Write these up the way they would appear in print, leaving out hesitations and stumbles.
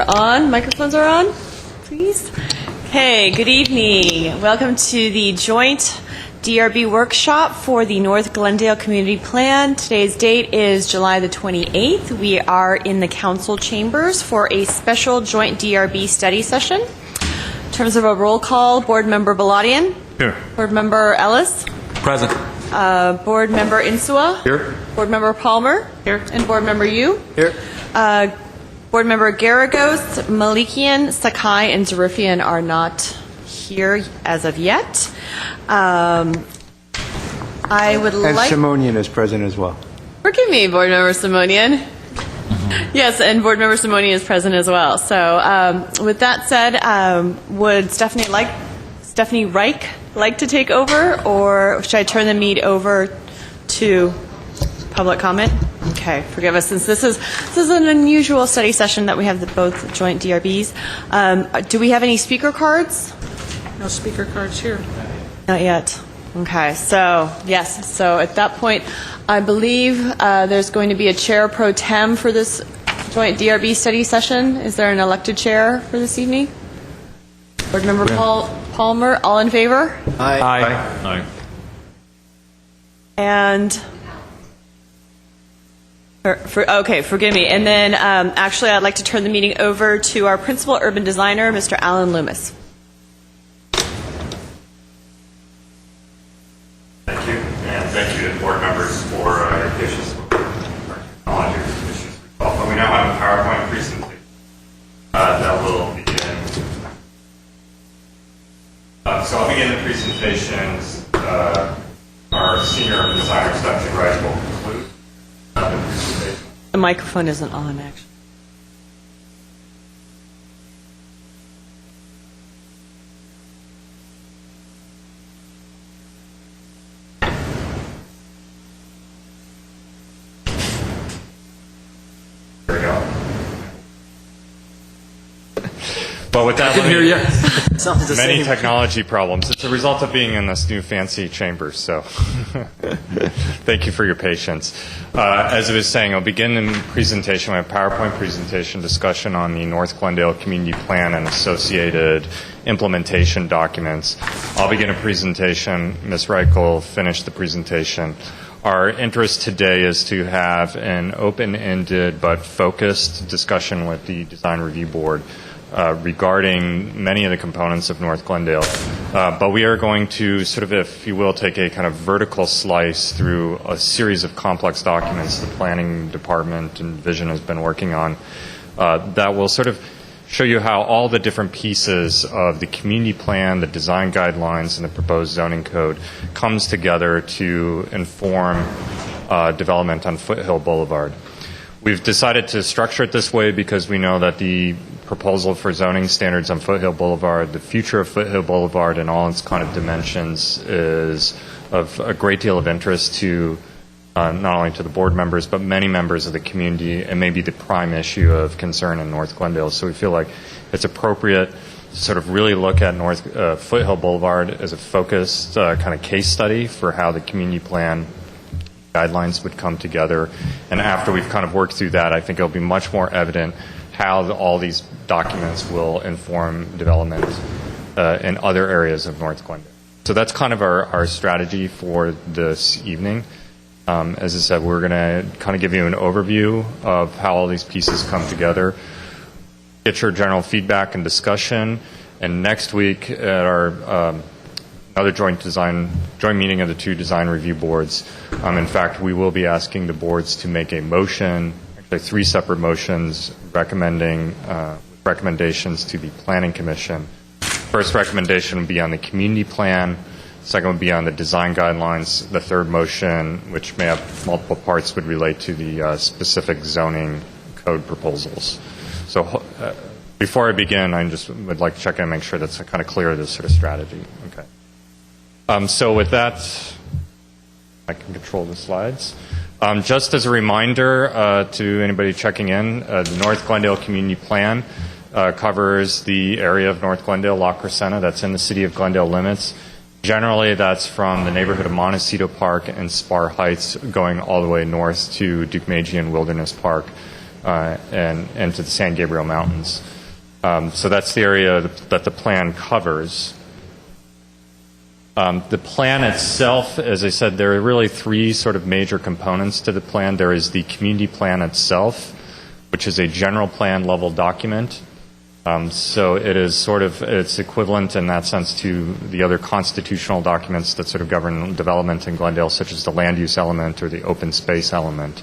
On. Microphones are on, please. Okay, good evening. Welcome to the joint DRB workshop for the North Glendale Community Plan. Today's date is July the 28th. We are in the council chambers for a special joint DRB study session. In terms of a roll call, Board Member Baladian. Here. Board Member Ellis. Present. Board Member Insua. Here. Board Member Palmer. Here. And Board Member Yu. Here. Board Member Garagos, Malikian, Sakai, and Zarifian are not here as of yet. I would And like... Simonian is present as well. Forgive me, Board Member Simonian. Yes, and Board Member Simonian is present as well. So with that said, would Stephanie Reich like to take over, or should I turn the meet over to public comment? Okay, forgive us, since this is an unusual study session that we have both joint DRBs. Do we have any speaker cards? No speaker cards here. Not yet. Okay, so yes, so at that point, I believe there's going to be a chair pro tem for this joint DRB study session. Is there an elected chair for this evening? Board Member Palmer, all in favor? Aye. And okay, forgive me. And then actually I'd like to turn the meeting over to our principal urban designer, Mr. Alan Loomis. Thank you, and thank you to the board members for your patience with our technology issues. But we now have a PowerPoint presentation that will begin. So I'll begin the presentations. Our senior urban designer, Stephanie Reich, will conclude the presentation. The microphone isn't on, actually. There we go. But with that, many technology problems. It's a result of being in this new fancy chamber, so thank you for your patience. As I was saying, I'll begin the presentation with a PowerPoint presentation discussion on the North Glendale Community Plan and associated implementation documents. I'll begin a presentation. Ms. Reich will finish the presentation. Our interest today is to have an open-ended but focused discussion with the Design Review Board regarding many of the components of North Glendale. But we are going to sort of, if you will, take a kind of vertical slice through a series of complex documents the planning department and division has been working on that will sort of show you how all the different pieces of the community plan, the design guidelines, and the proposed zoning code comes together to inform development on Foothill Boulevard. We've decided to structure it this way because we know that the proposal for zoning standards on Foothill Boulevard, the future of Foothill Boulevard and all its kind of dimensions is of a great deal of interest to not only to the board members, but many members of the community, and maybe the prime issue of concern in North Glendale. So we feel like it's appropriate to sort of really look at Foothill Boulevard as a focused kind of case study for how the community plan guidelines would come together. And after we've kind of worked through that, I think it'll be much more evident how all these documents will inform development in other areas of North Glendale. So that's kind of our strategy for this evening. As I said, we're going to kind of give you an overview of how all these pieces come together, get your general feedback and discussion, and next week at our another joint meeting of the two design review boards. In fact, we will be asking the boards to make a motion, actually 3 separate motions recommending recommendations to the Planning Commission. First recommendation would be on the community plan. Second would be on the design guidelines. The third motion, which may have multiple parts, would relate to the specific zoning code proposals. So before I begin, I just would like to check in and make sure that's kind of clear, this sort of strategy. Okay. So with that, I can control the slides. Just as a reminder to anybody checking in, the North Glendale Community Plan covers the area of North Glendale, La Crescenta, that's in the city of Glendale limits. Generally, that's from the neighborhood of Montecito Park and Spar Heights going all the way north to Duke Magian Wilderness Park. and to the San Gabriel Mountains. So that's the area that the plan covers. The plan itself, as I said, there are really three sort of major components to the plan. There is the community plan itself, which is a general plan level document. So it is sort of, it's equivalent in that sense to the other constitutional documents that sort of govern development in Glendale, such as the land use element or the open space element.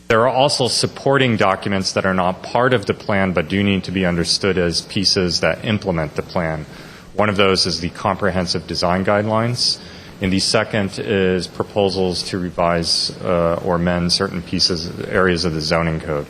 There are also supporting documents that are not part of the plan but do need to be understood as pieces that implement the plan. One of those is the comprehensive design guidelines, and the second is proposals to revise or amend certain areas of the zoning code.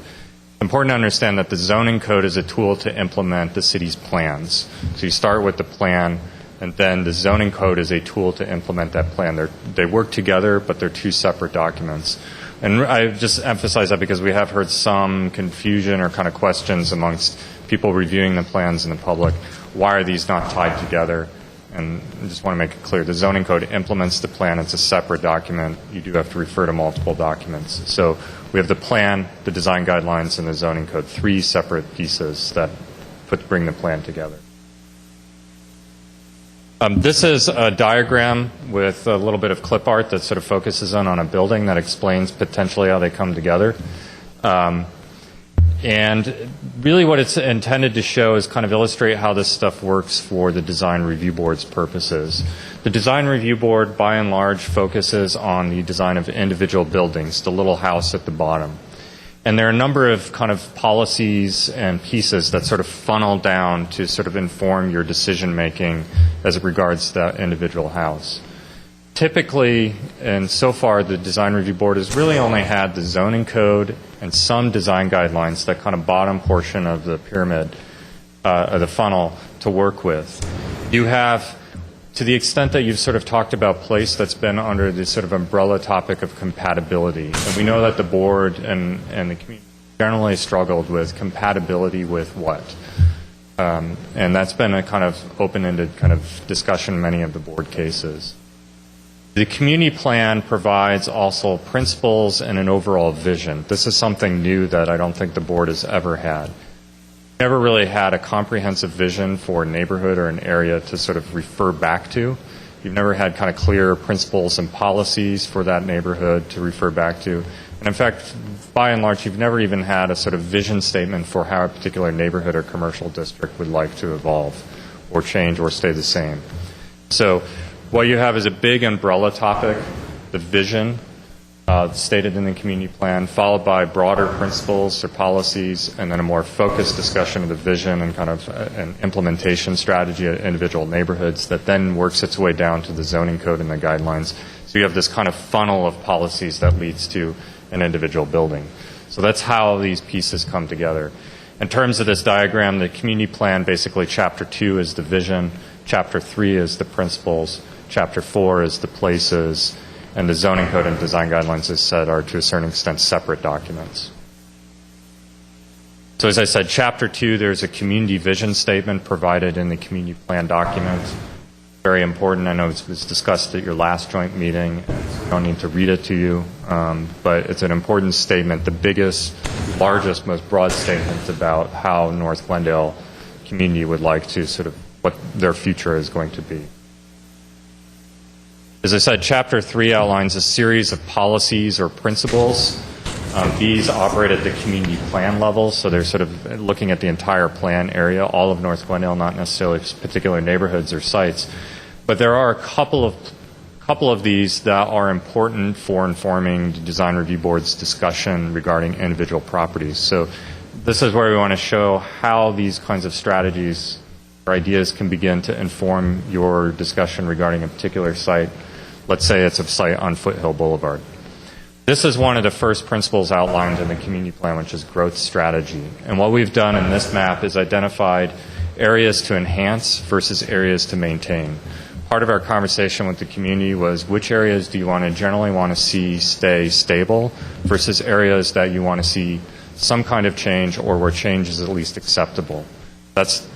Important to understand that the zoning code is a tool to implement the city's plans. So you start with the plan, and then the zoning code is a tool to implement that plan. They work together, but they're two separate documents. And I just emphasize that because we have heard some confusion or kind of questions amongst people reviewing the plans in the public. Why are these not tied together? And I just want to make it clear. The zoning code implements the plan. It's a separate document. You do have to refer to multiple documents. So we have the plan, the design guidelines, and the zoning code, three separate pieces that bring the plan together. This is a diagram with a little bit of clip art that sort of focuses on a building that explains potentially how they come together. And really what it's intended to show is kind of illustrate how this stuff works for the design review board's purposes. The design review board, by and large, focuses on the design of individual buildings, the little house at the bottom. And there are a number of kind of policies and pieces that sort of funnel down to sort of inform your decision making as it regards that individual house. Typically, and so far, the design review board has really only had the zoning code and some design guidelines, that kind of bottom portion of the pyramid, of the funnel, to work with. You have, to the extent that you've sort of talked about place, that's been under the sort of umbrella topic of compatibility. And we know that the board and the community generally struggled with compatibility with what? And that's been a kind of open-ended kind of discussion in many of the board cases. The community plan provides also principles and an overall vision. This is something new that I don't think the board has ever had. Never really had a comprehensive vision for a neighborhood or an area to sort of refer back to. You've never had kind of clear principles and policies for that neighborhood to refer back to. And in fact, by and large, you've never even had a sort of vision statement for how a particular neighborhood or commercial district would like to evolve or change or stay the same. So what you have is a big umbrella topic, the vision, stated in the community plan, followed by broader principles or policies, and then a more focused discussion of the vision and kind of an implementation strategy at individual neighborhoods that then works its way down to the zoning code and the guidelines. So you have this kind of funnel of policies that leads to an individual building. So that's how these pieces come together. In terms of this diagram, the community plan, basically Chapter 2 is the vision, Chapter 3 is the principles, Chapter 4 is the places, and the zoning code and design guidelines, as said, are to a certain extent separate documents. So as I said, Chapter 2, there's a community vision statement provided in the community plan document. Very important. I know it was discussed at your last joint meeting. I don't need to read it to you, but it's an important statement, the biggest, largest, most broad statement about how North Glendale community would like to sort of, what their future is going to be. As I said, Chapter 3 outlines a series of policies or principles. These operate at the community plan level, so they're sort of looking at the entire plan area, all of North Glendale, not necessarily particular neighborhoods or sites. But there are a couple of these that are important for informing the Design Review Board's discussion regarding individual properties. So this is where we want to show how these kinds of strategies or ideas can begin to inform your discussion regarding a particular site. Let's say it's a site on Foothill Boulevard. This is one of the first principles outlined in the community plan, which is growth strategy. And what we've done in this map is identified areas to enhance versus areas to maintain. Part of our conversation with the community was which areas do you generally want to see stay stable versus areas that you want to see some kind of change or where change is at least acceptable. That's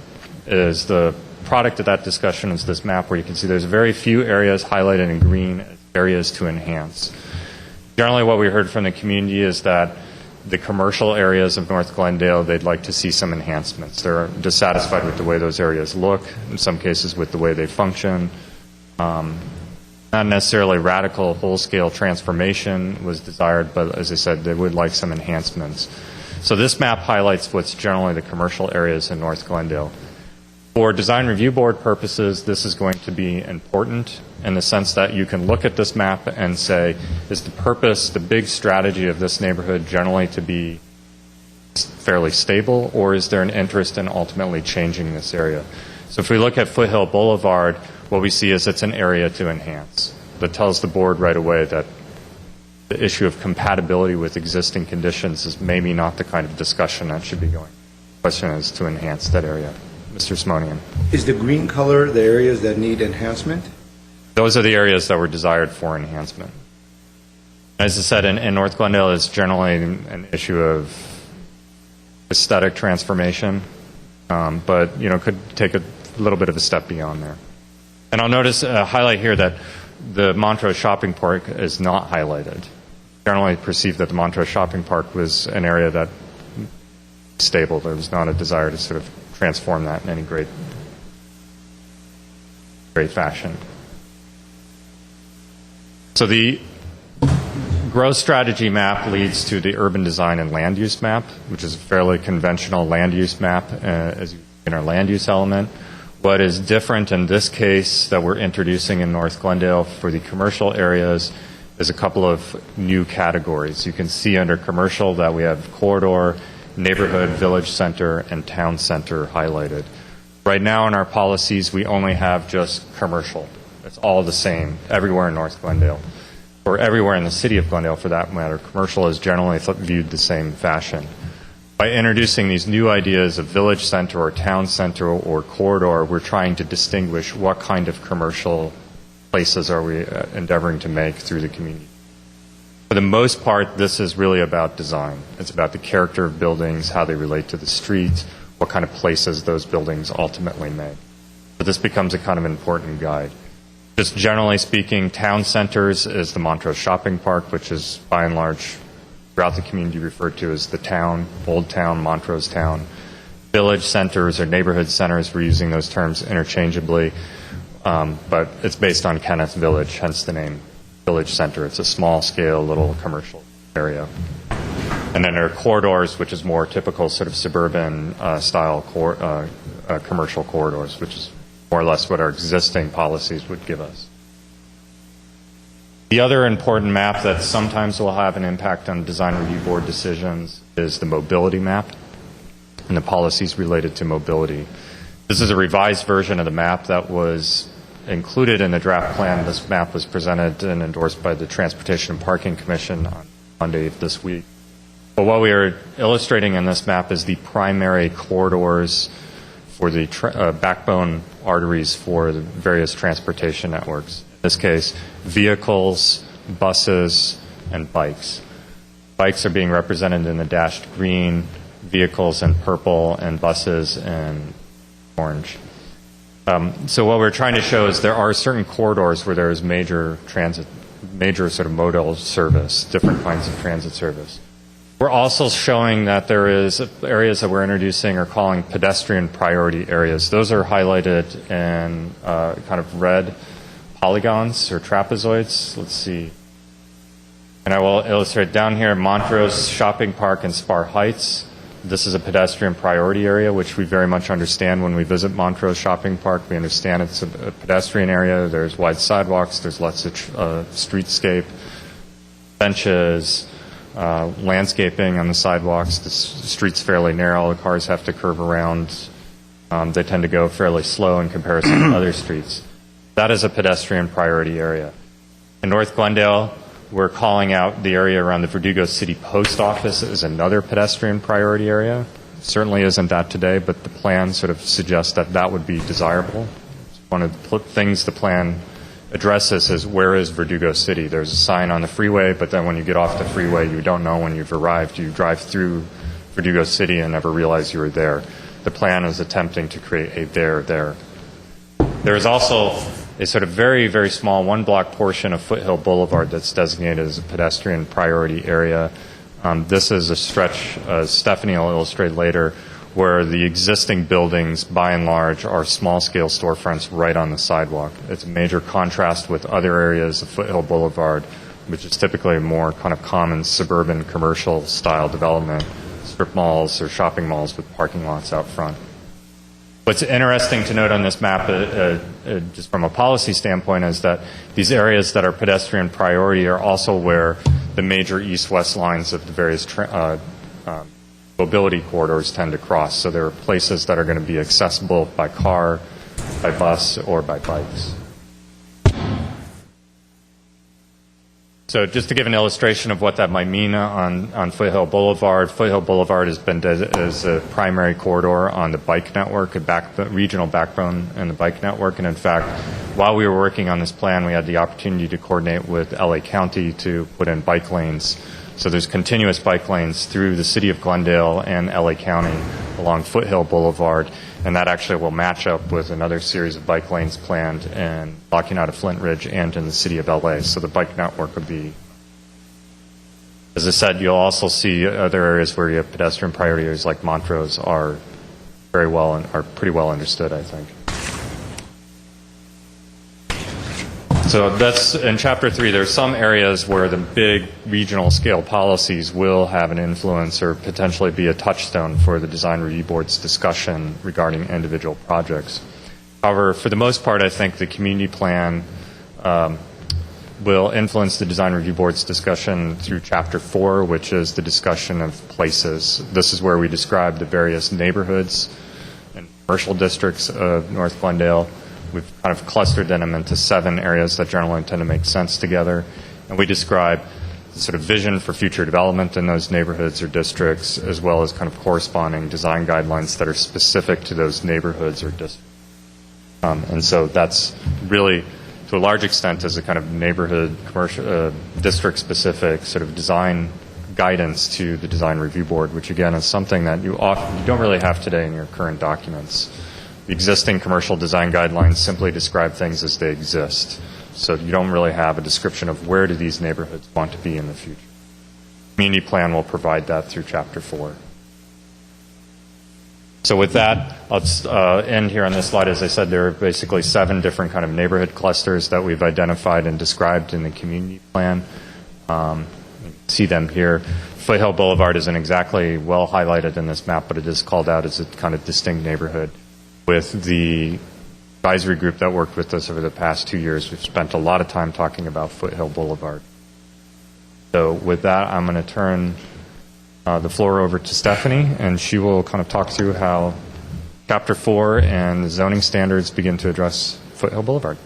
is the product of that discussion is this map where you can see there's very few areas highlighted in green as areas to enhance. Generally what we heard from the community is that the commercial areas of North Glendale, they'd like to see some enhancements. They're dissatisfied with the way those areas look, in some cases with the way they function. Not necessarily radical, whole-scale transformation was desired, but as I said, they would like some enhancements. So this map highlights what's generally the commercial areas in North Glendale. For design review board purposes, this is going to be important in the sense that you can look at this map and say, is the purpose, the big strategy of this neighborhood generally to be fairly stable, or is there an interest in ultimately changing this area? So if we look at Foothill Boulevard, what we see is it's an area to enhance. That tells the board right away that the issue of compatibility with existing conditions is maybe not the kind of discussion that should be going. The question is to enhance that area. Mr. Simonian. Is the green color the areas that need enhancement? Those are the areas that were desired for enhancement. As I said, in North Glendale, it's generally an issue of aesthetic transformation, but could take a little bit of a step beyond there. And I'll highlight here that the Montrose Shopping Park is not highlighted. Generally perceived that the Montrose Shopping Park was an area that was stable. There was not a desire to sort of transform that in any great fashion. So the growth strategy map leads to the urban design and land use map, which is a fairly conventional land use map as in our land use element. What is different in this case that we're introducing in North Glendale for the commercial areas is a couple of new categories. You can see under commercial that we have corridor, neighborhood, village center, and town center highlighted. Right now in our policies, we only have just commercial. It's all the same everywhere in North Glendale, or everywhere in the city of Glendale for that matter. Commercial is generally viewed the same fashion. By introducing these new ideas of village center or town center or corridor, we're trying to distinguish what kind of commercial places are we endeavoring to make through the community. For the most part, this is really about design. It's about the character of buildings, how they relate to the street, what kind of places those buildings ultimately make. But this becomes a kind of important guide. Just generally speaking, town centers is the Montrose Shopping Park, which is by and large throughout the community referred to as the town, Old Town, Montrose Town. Village centers or neighborhood centers, we're using those terms interchangeably, but it's based on Kenneth Village, hence the name Village Center. It's a small-scale, little commercial area. And then there are corridors, which is more typical sort of suburban style commercial corridors, which is more or less what our existing policies would give us. The other important map that sometimes will have an impact on design review board decisions is the mobility map and the policies related to mobility. This is a revised version of the map that was included in the draft plan. This map was presented and endorsed by the Transportation and Parking Commission on Monday of this week. But what we are illustrating in this map is the primary corridors for the backbone arteries for the various transportation networks. In this case, vehicles, buses, and bikes. Bikes are being represented in the dashed green, vehicles in purple, and buses in orange. So what we're trying to show is there are certain corridors where there is major sort of modal service, different kinds of transit service. We're also showing that there is areas that we're introducing or calling pedestrian priority areas. Those are highlighted in kind of red polygons or trapezoids. Let's see. And I will illustrate down here, Montrose Shopping Park and Spar Heights. This is a pedestrian priority area, which we very much understand when we visit Montrose Shopping Park. We understand it's a pedestrian area. There's wide sidewalks. There's lots of streetscape, benches, landscaping on the sidewalks. The street's fairly narrow. The cars have to curve around. They tend to go fairly slow in comparison to other streets. That is a pedestrian priority area. In North Glendale, we're calling out the area around the Verdugo City Post Office as another pedestrian priority area. Certainly isn't that today, but the plan sort of suggests that that would be desirable. One of the things the plan addresses is where is Verdugo City? There's a sign on the freeway, but then when you get off the freeway, you don't know when you've arrived. You drive through Verdugo City and never realize you were there. The plan is attempting to create a there. There is also a sort of very, very small one-block portion of Foothill Boulevard that's designated as a pedestrian priority area. This is a stretch, Stephanie will illustrate later, where the existing buildings, by and large, are small-scale storefronts right on the sidewalk. It's a major contrast with other areas of Foothill Boulevard, which is typically a more kind of common suburban commercial-style development, strip malls or shopping malls with parking lots out front. What's interesting to note on this map, just from a policy standpoint, is that these areas that are pedestrian priority are also where the major east-west lines of the various mobility corridors tend to cross. So there are places that are going to be accessible by car, by bus, or by bikes. So just to give an illustration of what that might mean on Foothill Boulevard has been as a primary corridor on the bike network, a regional backbone in the bike network. And in fact, while we were working on this plan, we had the opportunity to coordinate with LA County to put in bike lanes. So there's continuous bike lanes through the city of Glendale and LA County along Foothill Boulevard, and that actually will match up with another series of bike lanes planned in blocking out of Flint Ridge and in the city of LA. So the bike network would be, as I said, you'll also see other areas where you have pedestrian priority areas like Montrose are pretty well understood, I think. So that's in Chapter 3. There are some areas where the big regional scale policies will have an influence or potentially be a touchstone for the Design Review Board's discussion regarding individual projects. However, for the most part, I think the community plan will influence the Design Review Board's discussion through Chapter 4, which is the discussion of places. This is where we describe the various neighborhoods and commercial districts of North Glendale. We've kind of clustered them into 7 areas that generally tend to make sense together. And we describe the sort of vision for future development in those neighborhoods or districts, as well as kind of corresponding design guidelines that are specific to those neighborhoods or districts. And so that's really, to a large extent, is a kind of neighborhood, commercial, district-specific sort of design guidance to the Design Review Board, which again is something that you don't really have today in your current documents. The existing commercial design guidelines simply describe things as they exist. So you don't really have a description of where do these neighborhoods want to be in the future. Community plan will provide that through Chapter 4. So with that, I'll end here on this slide. As I said, there are basically 7 different kind of neighborhood clusters that we've identified and described in the community plan. You can see them here. Foothill Boulevard isn't exactly well highlighted in this map, but it is called out as a kind of distinct neighborhood. With the advisory group that worked with us over the past 2 years, we've spent a lot of time talking about Foothill Boulevard. So with that, I'm going to turn the floor over to Stephanie, and she will kind of talk through how Chapter 4 and the zoning standards begin to address Foothill Boulevard.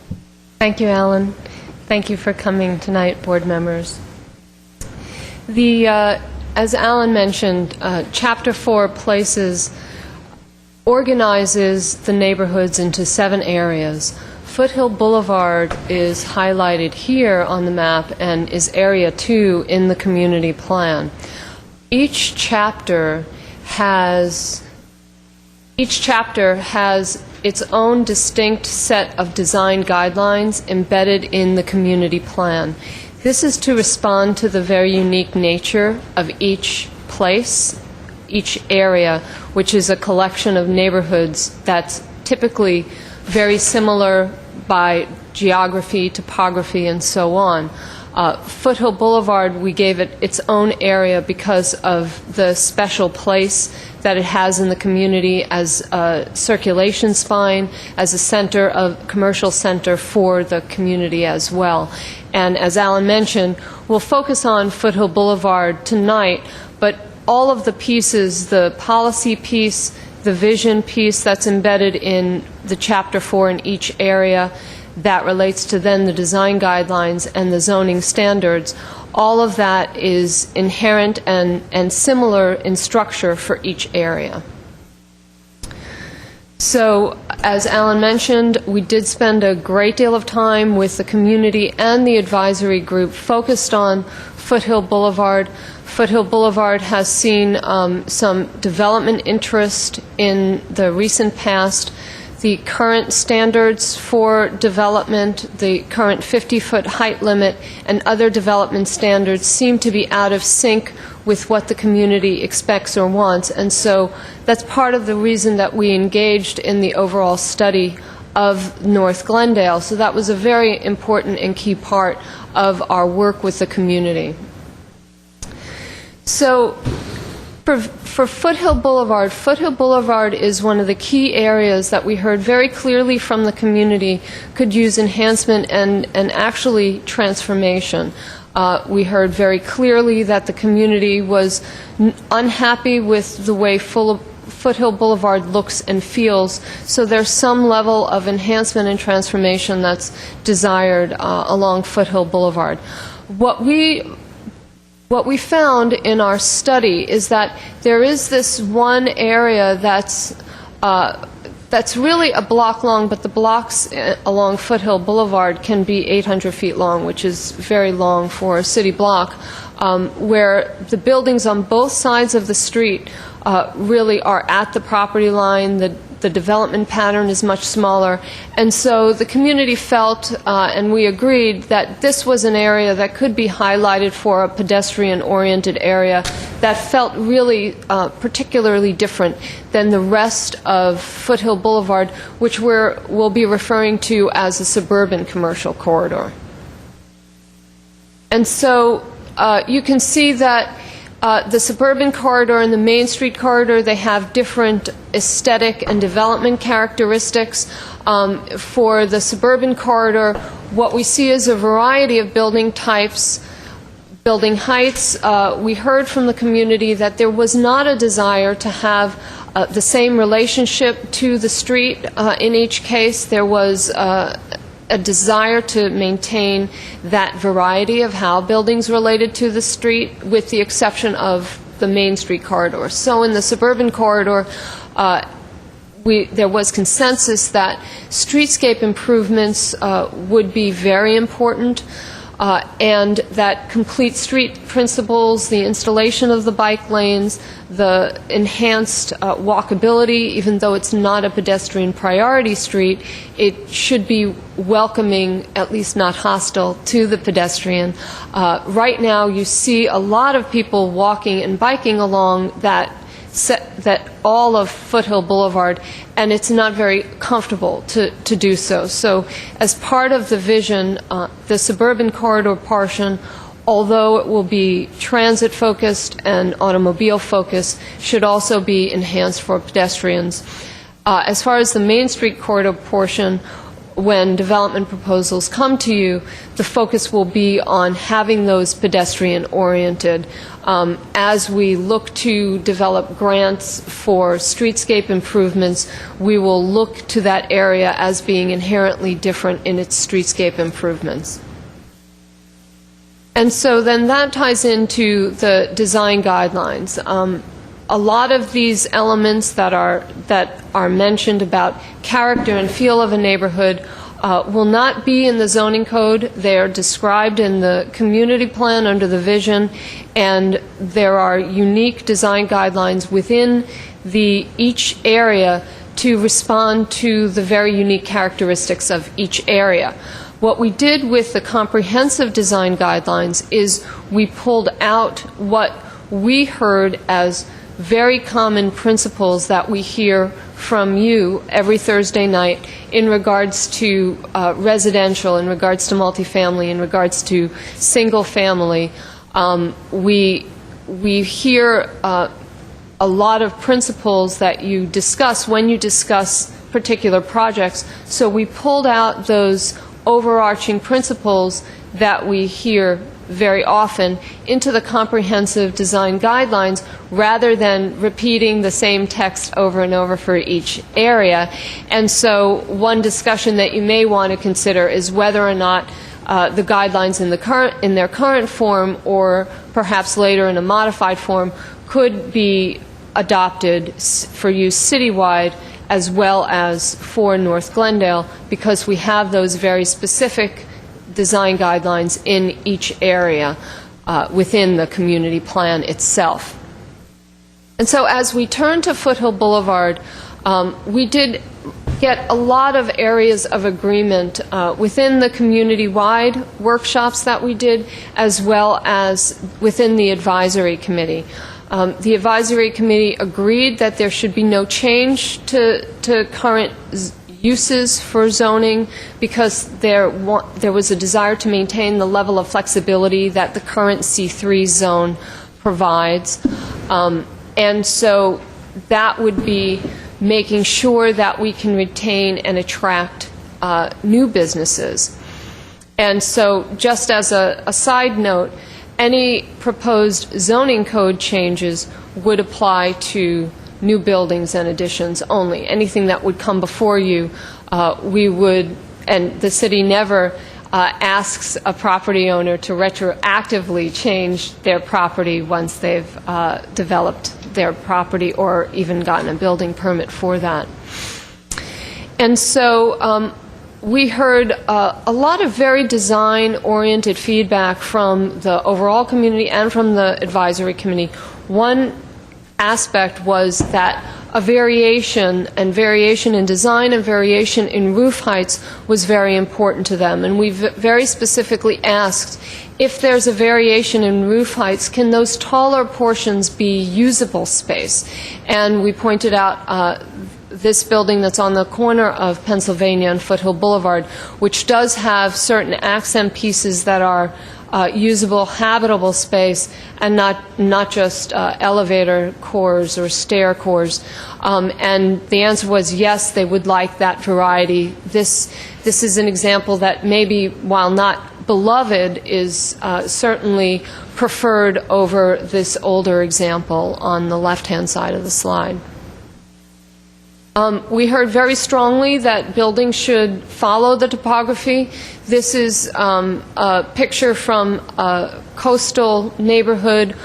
Thank you, Alan. Thank you for coming tonight, board members. As Alan mentioned, Chapter 4 organizes the neighborhoods into 7 areas. Foothill Boulevard is highlighted here on the map and is Area 2 in the community plan. Each chapter has its own distinct set of design guidelines embedded in the community plan. This is to respond to the very unique nature of each place, each area, which is a collection of neighborhoods that's typically very similar by geography, topography, and so on. Foothill Boulevard, we gave it its own area because of the special place that it has in the community as a circulation spine, as a commercial center for the community as well. And as Alan mentioned, we'll focus on Foothill Boulevard tonight, but all of the pieces, the policy piece, the vision piece that's embedded in the Chapter 4 in each area, that relates to then the design guidelines and the zoning standards, all of that is inherent and similar in structure for each area. So, as Alan mentioned, we did spend a great deal of time with the community and the advisory group focused on Foothill Boulevard. Foothill Boulevard has seen some development interest in the recent past. The current standards for development, the current 50-foot height limit, and other development standards seem to be out of sync with what the community expects or wants. And so that's part of the reason that we engaged in the overall study of North Glendale. So that was a very important and key part of our work with the community. So for Foothill Boulevard is one of the key areas that we heard very clearly from the community could use enhancement and actually transformation. We heard very clearly that the community was unhappy with the way Foothill Boulevard looks and feels, so there's some level of enhancement and transformation that's desired along Foothill Boulevard. What we found in our study is that there is this one area that's really a block long, but the blocks along Foothill Boulevard can be 800 feet long, which is very long for a city block, where the buildings on both sides of the street really are at the property line. The development pattern is much smaller, and so the community felt, and we agreed, that this was an area that could be highlighted for a pedestrian-oriented area that felt really particularly different than the rest of Foothill Boulevard, which we'll be referring to as a suburban commercial corridor. And so you can see that the suburban corridor and the Main Street corridor, they have different aesthetic and development characteristics. For the suburban corridor, what we see is a variety of building types, building heights. We heard from the community that there was not a desire to have the same relationship to the street in each case. There was a desire to maintain that variety of how buildings related to the street, with the exception of the Main Street corridor. So in the suburban corridor, there was consensus that streetscape improvements would be very important, and that complete street principles, the installation of the bike lanes, the enhanced walkability, even though it's not a pedestrian priority street, it should be welcoming, at least not hostile, to the pedestrian. Right now you see a lot of people walking and biking along that all of Foothill Boulevard, and it's not very comfortable to do so. So as part of the vision, the suburban corridor portion, although it will be transit-focused and automobile-focused, should also be enhanced for pedestrians. As far as the Main Street corridor portion, when development proposals come to you, the focus will be on having those pedestrian-oriented. As we look to develop grants for streetscape improvements, we will look to that area as being inherently different in its streetscape improvements. And so then that ties into the design guidelines. A lot of these elements that are mentioned about character and feel of a neighborhood will not be in the zoning code. They are described in the community plan under the vision, and there are unique design guidelines within each area to respond to the very unique characteristics of each area. What we did with the comprehensive design guidelines is we pulled out what we heard as very common principles that we hear from you every Thursday night in regards to residential, in regards to multifamily, in regards to single family. We hear a lot of principles that you discuss when you discuss particular projects, so we pulled out those overarching principles that we hear very often into the comprehensive design guidelines, rather than repeating the same text over and over for each area. And so one discussion that you may want to consider is whether or not the guidelines in their current form, or perhaps later in a modified form, could be adopted for use citywide as well as for North Glendale, because we have those very specific design guidelines in each area within the community plan itself. And so as we turn to Foothill Boulevard, we did yet a lot of areas of agreement within the community-wide workshops that we did, as well as within the advisory committee. The advisory committee agreed that there should be no change to current uses for zoning because there was a desire to maintain the level of flexibility that the current C3 zone provides. And so that would be making sure that we can retain and attract new businesses. And so just as a side note, any proposed zoning code changes would apply to new buildings and additions only. Anything that would come before you, we would, and the city never asks a property owner to retroactively change their property once they've developed their property or even gotten a building permit for that. And so we heard a lot of very design-oriented feedback from the overall community and from the advisory committee. One aspect was that a variation in design and variation in roof heights was very important to them. And we very specifically asked, if there's a variation in roof heights, can those taller portions be usable space? And we pointed out this building that's on the corner of Pennsylvania and Foothill Boulevard, which does have certain accent pieces that are usable, habitable space, and not just elevator cores or stair cores. And the answer was yes, they would like that variety. This is an example that maybe, while not beloved, is certainly preferred over this older example on the left-hand side of the slide. We heard very strongly that buildings should follow the topography. This is a picture from a coastal neighborhood,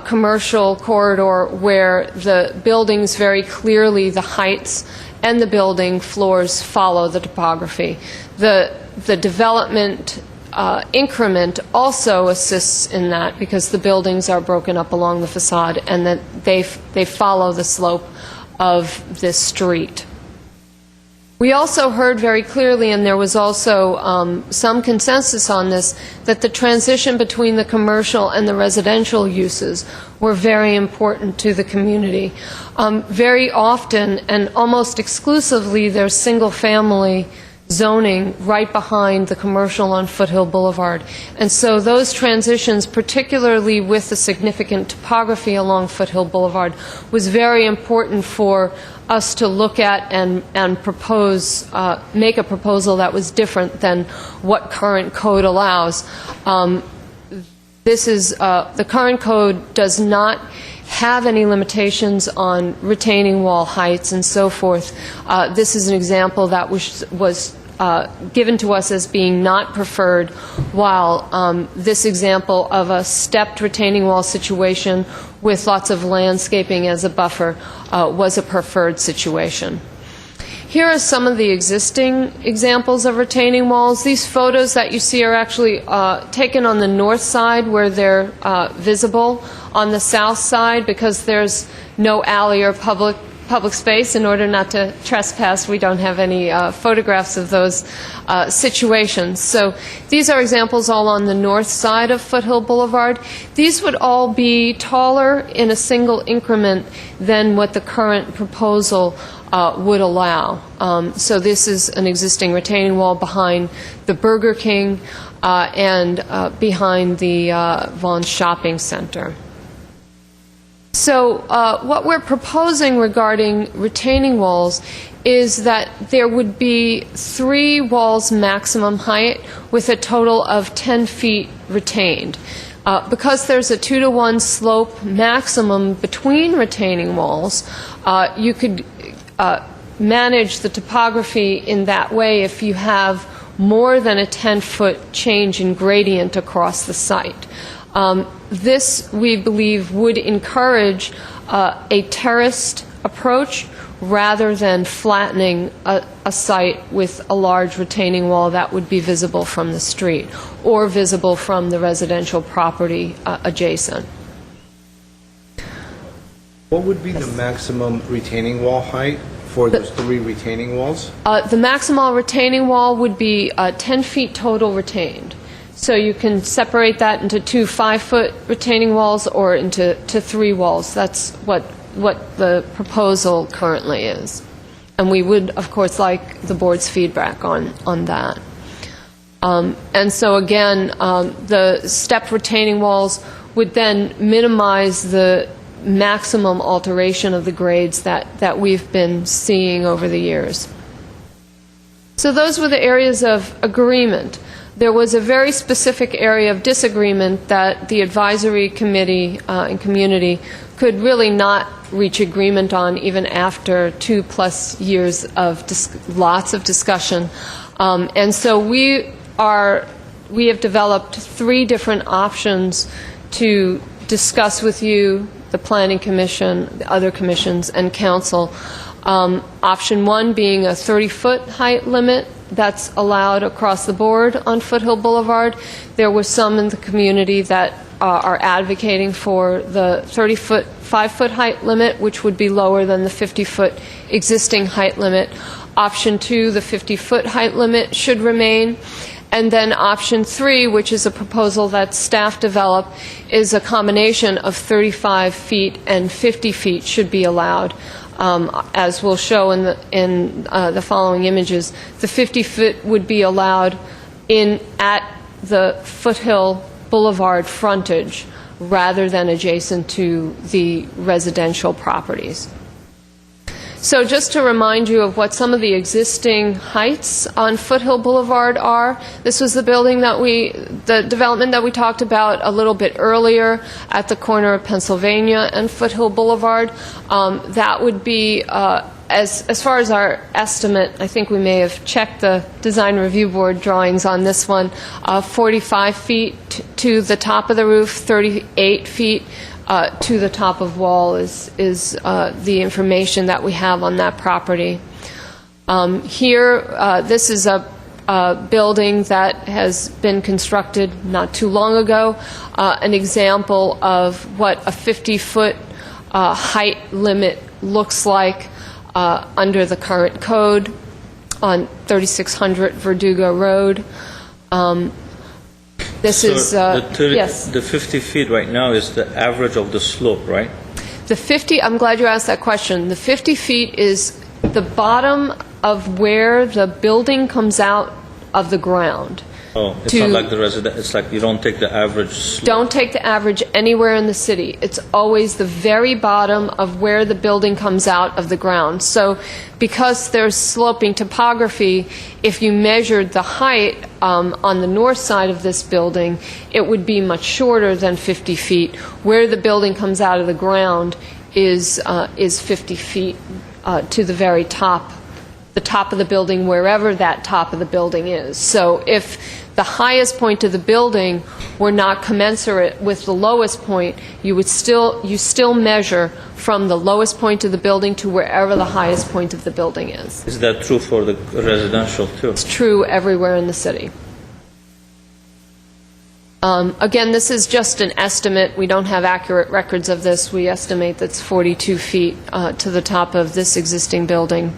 commercial corridor, where the buildings very clearly, the heights and the building floors follow the topography. The development increment also assists in that because the buildings are broken up along the facade and that they follow the slope of this street. We also heard very clearly, and there was also some consensus on this, that the transition between the commercial and the residential uses were very important to the community. Very often, and almost exclusively, there's single-family zoning right behind the commercial on Foothill Boulevard. And so those transitions, particularly with the significant topography along Foothill Boulevard, was very important for us to look at and propose, make a proposal that was different than what current code allows. The current code does not have any limitations on retaining wall heights and so forth. This is an example that was given to us as being not preferred, while this example of a stepped retaining wall situation with lots of landscaping as a buffer was a preferred situation. Here are some of the existing examples of retaining walls. These photos that you see are actually taken on the north side where they're visible. On the south side, because there's no alley or public space, in order not to trespass, we don't have any photographs of those situations. So these are examples all on the north side of Foothill Boulevard. These would all be taller in a single increment than what the current proposal would allow. So this is an existing retaining wall behind the Burger King and behind the Vaughan Shopping Center. So what we're proposing regarding retaining walls is that there would be 3 walls maximum height with a total of 10 feet retained. Because there's a 2-to-1 slope maximum between retaining walls, you could manage the topography in that way if you have more than a 10-foot change in gradient across the site. This, we believe, would encourage a terraced approach rather than flattening a site with a large retaining wall that would be visible from the street or visible from the residential property adjacent. What would be the maximum retaining wall height for those 3 retaining walls? The maximal retaining wall would be 10 feet total retained. So you can separate that into 2 5-foot retaining walls or into 3 walls. That's what the proposal currently is. And we would, of course, like the board's feedback on that. And so again, the step retaining walls would then minimize the maximum alteration of the grades that we've been seeing over the years. So those were the areas of agreement. There was a very specific area of disagreement that the advisory committee and community could really not reach agreement on even after 2+ years of lots of discussion. And so we have developed 3 different options to discuss with you, the Planning Commission, the other commissions, and Council. Option 1 being a 30-foot height limit that's allowed across the board on Foothill Boulevard. There were some in the community that are advocating for the 30-foot, 5-foot height limit, which would be lower than the 50-foot existing height limit. Option 2, the 50-foot height limit should remain. And then option 3, which is a proposal that staff developed, is a combination of 35 feet and 50 feet should be allowed. As we'll show in the following images, the 50-foot would be allowed at the Foothill Boulevard frontage rather than adjacent to the residential properties. So just to remind you of what some of the existing heights on Foothill Boulevard are, this was the development that we talked about a little bit earlier at the corner of Pennsylvania and Foothill Boulevard. That would be, as far as our estimate, I think we may have checked the Design Review Board drawings on this one, 45 feet to the top of the roof, 38 feet to the top of wall is the information that we have on that property. Here, this is a building that has been constructed not too long ago, an example of what a 50-foot height limit looks like under the current code on 3600 Verdugo Road. This is, yes. The 50 feet right now is the average of the slope, right? I'm glad you asked that question. The 50 feet is the bottom of where the building comes out of the ground. Oh, it's not like the resident, it's like you don't take the average slope. Don't take the average anywhere in the city. It's always the very bottom of where the building comes out of the ground. So because there's sloping topography, if you measured the height on the north side of this building, it would be much shorter than 50 feet. Where the building comes out of the ground is 50 feet to the very top, the top of the building, wherever that top of the building is. So if the highest point of the building were not commensurate with the lowest point, you still measure from the lowest point of the building to wherever the highest point of the building is. Is that true for the residential too? It's true everywhere in the city. Again, this is just an estimate. We don't have accurate records of this. We estimate that's 42 feet to the top of this existing building.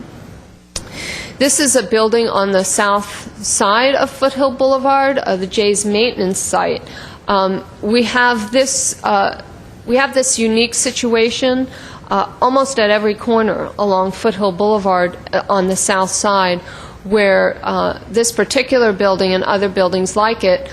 This is a building on the south side of Foothill Boulevard, the Jay's maintenance site. We have this unique situation almost at every corner along Foothill Boulevard on the south side, where this particular building and other buildings like it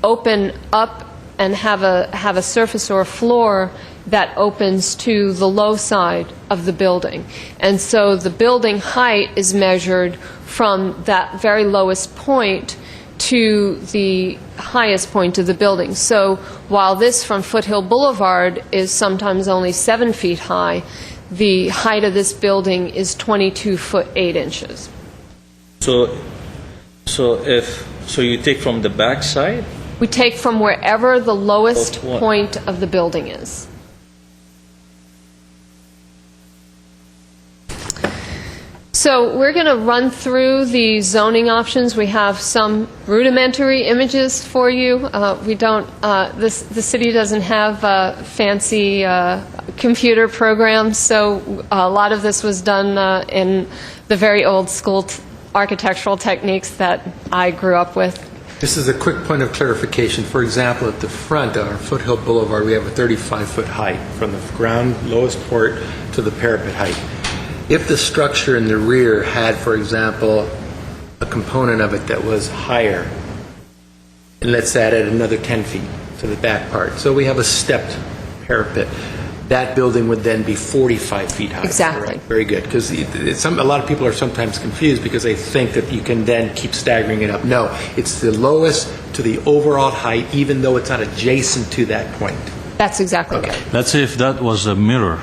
open up and have a surface or a floor that opens to the low side of the building. And so the building height is measured from that very lowest point to the highest point of the building. So while this from Foothill Boulevard is sometimes only 7 feet high, the height of this building is 22 foot 8 inches. So you take from the back side? We take from wherever the lowest point of the building is. So we're going to run through the zoning options. We have some rudimentary images for you. We don't. The city doesn't have fancy computer programs, so a lot of this was done in the very old school architectural techniques that I grew up with. This is a quick point of clarification. For example, at the front on our Foothill Boulevard, we have a 35-foot height from the ground lowest port to the parapet height. If the structure in the rear had, for example, a component of it that was higher, and let's add it another 10 feet to the back part. So we have a stepped parapet. That building would then be 45 feet high. Exactly. Correct? Very good, because a lot of people are sometimes confused because they think that you can then keep staggering it up. No, it's the lowest to the overall height, even though it's not adjacent to that point. That's exactly right. Let's say if that was a mirror.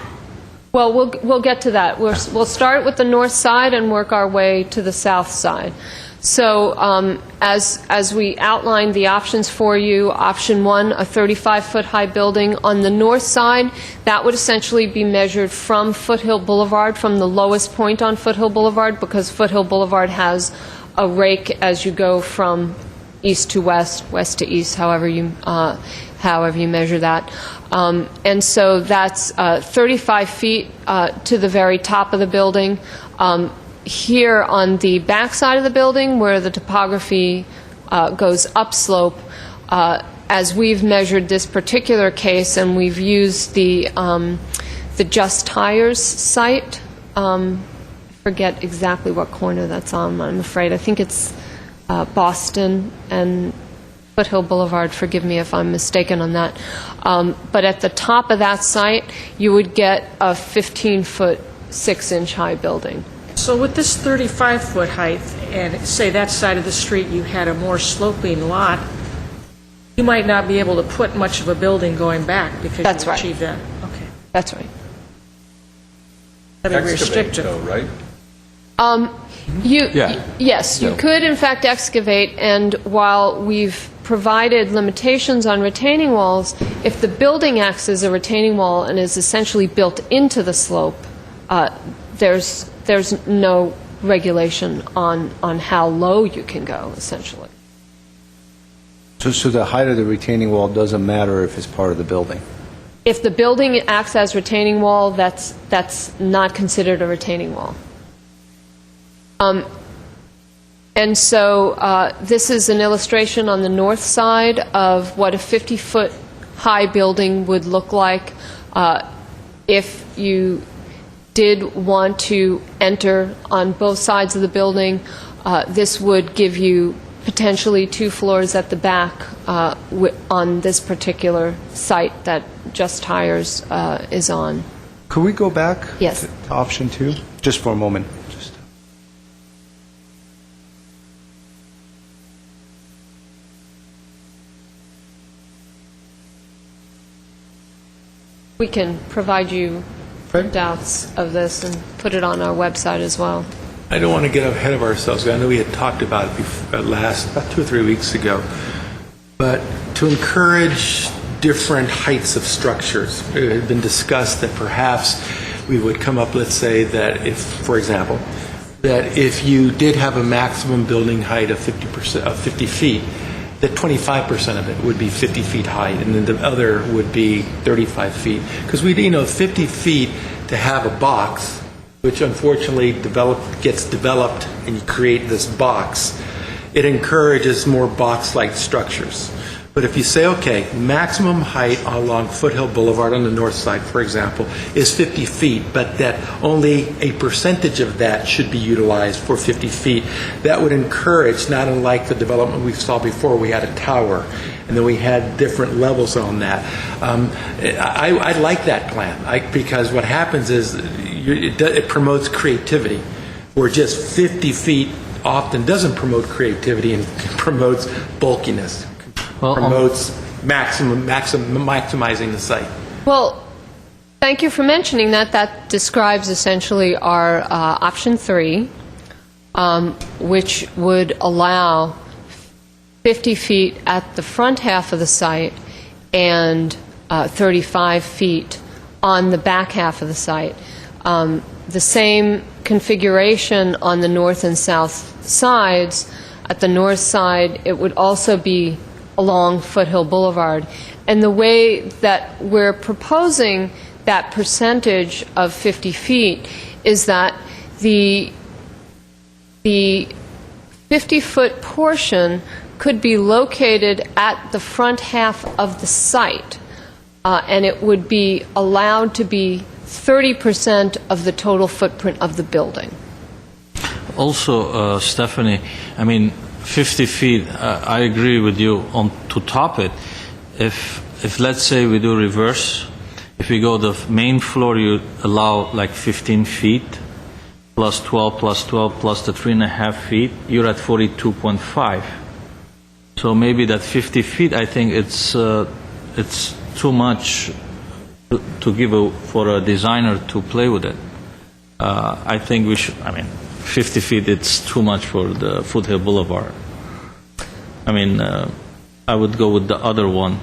Well, we'll get to that. We'll start with the north side and work our way to the south side. So as we outlined the options for you, option 1, a 35-foot high building. On the north side, that would essentially be measured from Foothill Boulevard, from the lowest point on Foothill Boulevard, because Foothill Boulevard has a rake as you go from east to west, west to east, however you measure that. And so that's 35 feet to the very top of the building. Here on the back side of the building, where the topography goes upslope, as we've measured this particular case, and we've used the Just Tires site. I forget exactly what corner that's on, I'm afraid. I think it's Boston and Foothill Boulevard. Forgive me if I'm mistaken on that. But at the top of that site, you would get a 15-foot, 6-inch high building. So with this 35-foot height, and say that side of the street you had a more sloping lot, you might not be able to put much of a building going back because That's you right. achieve that. Okay. That's right. That'd be restrictive. Yes, you could in fact excavate, and while we've provided limitations on retaining walls, if the building acts as a retaining wall and is essentially built into the slope, there's no regulation on how low you can go, essentially. So the height of the retaining wall doesn't matter if it's part of the building? If the building acts as retaining wall, that's not considered a retaining wall. And so this is an illustration on the north side of what a 50-foot high building would look like if you did want to enter on both sides of the building. This would give you potentially 2 floors at the back on this particular site that Just Tires is on. Could we go back? Yes. To option 2? Just for a moment. We can provide you printouts of this and put it on our website as well. I don't want to get ahead of ourselves. I know we had talked about it about 2 or 3 weeks ago, but to encourage different heights of structures, it had been discussed that perhaps we would come up, let's say that if, for example, that if you did have a maximum building height of 50 feet, that 25% of it would be 50 feet high, and then the other would be 35 feet. Because 50 feet to have a box, which unfortunately gets developed, and you create this box, it encourages more box-like structures. But if you say, okay, maximum height along Foothill Boulevard on the north side, for example, is 50 feet, but that only a percentage of that should be utilized for 50 feet, that would encourage, not unlike the development we saw before, we had a tower, and then we had different levels on that. I like that plan, because what happens is it promotes creativity, where just 50 feet often doesn't promote creativity and promotes bulkiness. Promotes maximizing the site. Well, thank you for mentioning that. That describes essentially our option 3, which would allow 50 feet at the front half of the site and 35 feet on the back half of the site. The same configuration on the north and south sides. At the north side, it would also be along Foothill Boulevard. And the way that we're proposing that percentage of 50 feet is that the 50-foot portion could be located at the front half of the site, and it would be allowed to be 30% of the total footprint of the building. Also, Stephanie, I mean, 50 feet, I agree with you on to top it. If let's say we do reverse, if we go the main floor, you allow like 15 feet, plus 12, plus 12, plus the 3.5 feet, you're at 42.5. So maybe that 50 feet, I think it's too much to give for a designer to play with it. I think we should, I mean, 50 feet, it's too much for the Foothill Boulevard. I mean, I would go with the other one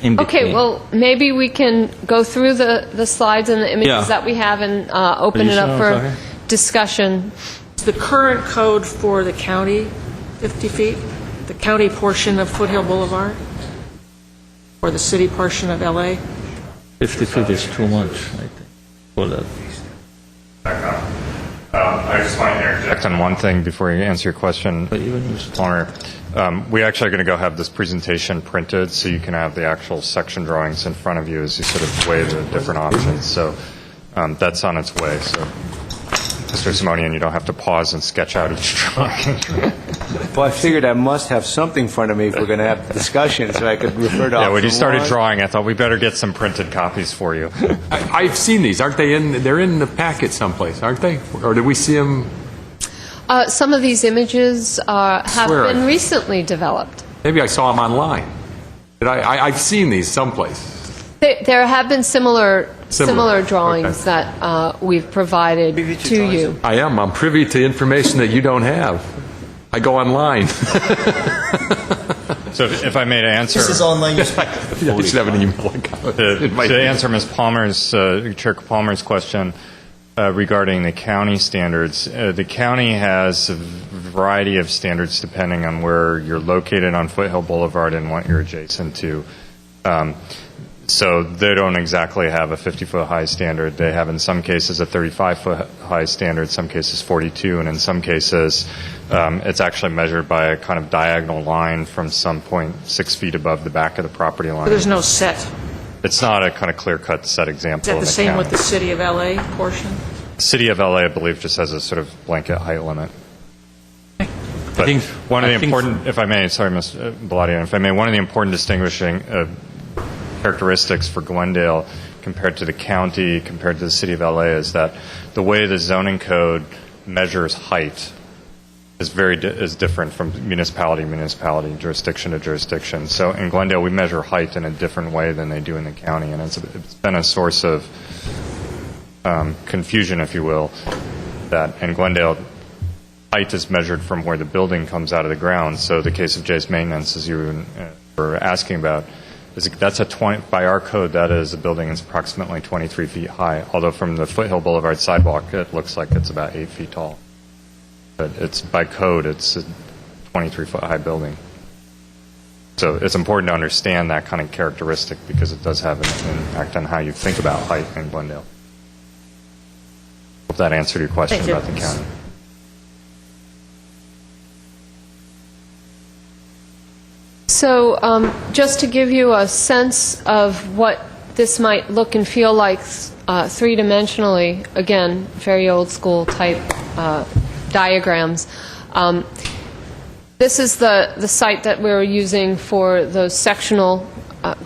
in between. Okay, well, maybe we can go through the slides and the images that we have and open it up for discussion. Is the current code for the county 50 feet? The county portion of Foothill Boulevard? Or the city portion of LA? 50 feet is too much, I think, for that. I just want to interject on one thing before you answer your question, Palmer. We actually are going to go have this presentation printed so you can have the actual section drawings in front of you as you sort of weigh the different options. So that's on its way. So, Mr. Simonian, you don't have to pause and sketch out each drawing. Well, I figured I must have something in front of me if we're going to have the discussion, so I could refer to. Yeah, when you started drawing, I thought we better get some printed copies for you. I've seen these. Aren't they in? They're in the packet someplace, aren't they? Or did we see them? Some of these images have been recently developed. Maybe I saw them online. I've seen these someplace. There have been similar drawings that we've provided to you. I'm privy to information that you don't have. I go online. So if I may answer... This is online. You should have an email account. To answer Ms. Palmer's, Chair Palmer's question regarding the county standards, the county has a variety of standards depending on where you're located on Foothill Boulevard and what you're adjacent to. So they don't exactly have a 50-foot high standard. They have, in some cases, a 35-foot high standard, some cases 42, and in some cases it's actually measured by a kind of diagonal line from some point 6 feet above the back of the property line. But there's no set. It's not a kind of clear-cut set example. Is that the same county. with the City of LA portion? City of LA, I believe, just has a sort of blanket height limit. But think- one of the I think- important, if I may, sorry, Ms. Belladian, if I may, one of the important distinguishing characteristics for Glendale compared to the county, compared to the City of LA, is that the way the zoning code measures height is different from municipality to municipality, jurisdiction to jurisdiction. So in Glendale, we measure height in a different way than they do in the county, and it's been a source of confusion, if you will, that in Glendale, height is measured from where the building comes out of the ground. So the case of Jay's Maintenance, as you were asking about, that's by our code, that is a building that's approximately 23 feet high, although from the Foothill Boulevard sidewalk, it looks like it's about 8 feet tall. But it's by code, it's a 23-foot high building. So it's important to understand that kind of characteristic because it does have an impact on how you think about height in Glendale. Hope that answered your question about the county. So just to give you a sense of what this might look and feel like three-dimensionally, again, very old school type diagrams. This is the site that we're using for those sectional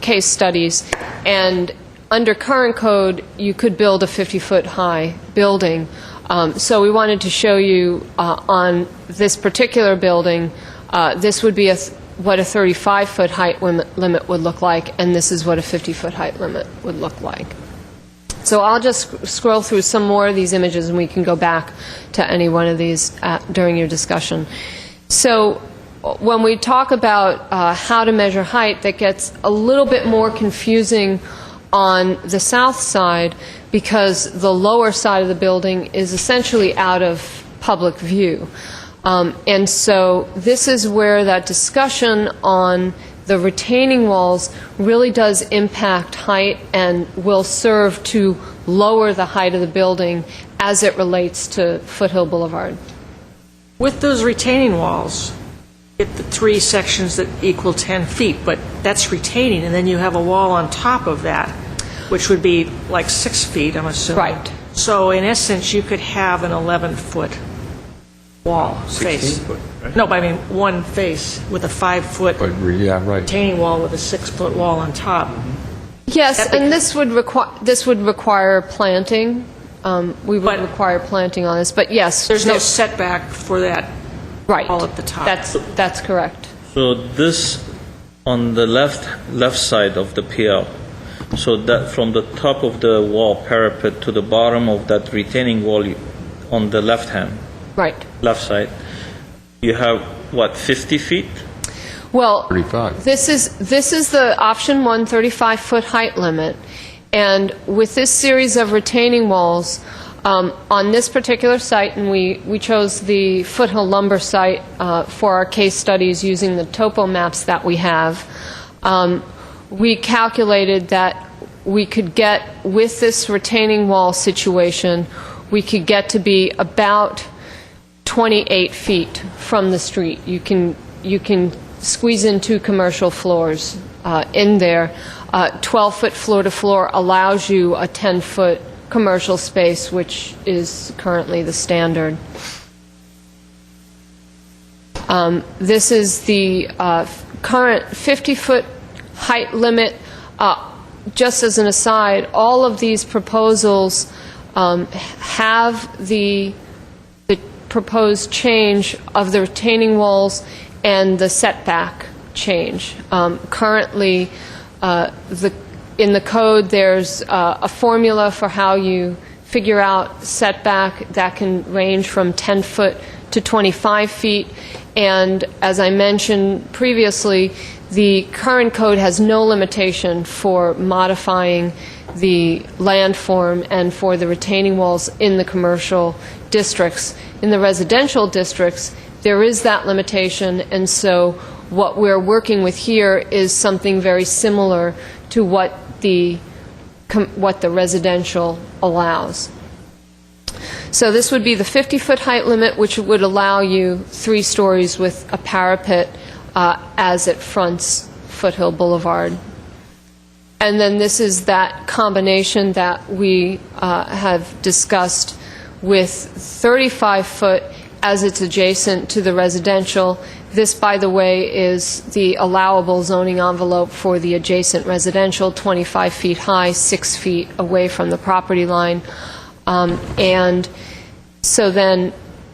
case studies, and under current code, you could build a 50-foot high building. So we wanted to show you on this particular building, this would be what a 35-foot height limit would look like, and this is what a 50-foot height limit would look like. So I'll just scroll through some more of these images, and we can go back to any one of these during your discussion. So when we talk about how to measure height, that gets a little bit more confusing on the south side because the lower side of the building is essentially out of public view. And so this is where that discussion on the retaining walls really does impact height and will serve to lower the height of the building as it relates to Foothill Boulevard. With those retaining walls, get the three sections that equal 10 feet, but that's retaining, and then you have a wall on top of that, which would be like 6 feet, I'm assuming. Right. So in essence, you could have an 11-foot wall face. 16 foot, right? No, but I mean one face with a 5-foot Yeah, right. retaining wall with a 6-foot wall on top. Yes, and this would require planting. We would But- require planting on this, but yes. There's no there- setback for that right. wall at the top. That's correct. So this on the left side of the PL. So that from the top of the wall parapet to the bottom of that retaining wall on the left side, you have what, 50 feet? Well, 35. this is the option 1 35-foot height limit, and with this series of retaining walls on this particular site, and we chose the Foothill lumber site for our case studies using the topo maps that we have. We calculated that we could get, with this retaining wall situation, we could get to be about 28 feet from the street. You can squeeze in 2 commercial floors in there. 12-foot floor-to-floor allows you a 10-foot commercial space, which is currently the standard. This is the current 50-foot height limit. Just as an aside, all of these proposals have the proposed change of the retaining walls and the setback change. Currently, in the code, there's a formula for how you figure out setback that can range from 10 foot to 25 feet. And as I mentioned previously, the current code has no limitation for modifying the landform and for the retaining walls in the commercial districts. In the residential districts, there is that limitation, and so what we're working with here is something very similar to what the residential allows. So this would be the 50-foot height limit, which would allow you 3 stories with a parapet as it fronts Foothill Boulevard. And then this is that combination that we have discussed with 35-foot as it's adjacent to the residential. This, by the way, is the allowable zoning envelope for the adjacent residential, 25 feet high, 6 feet away from the property line. And so then,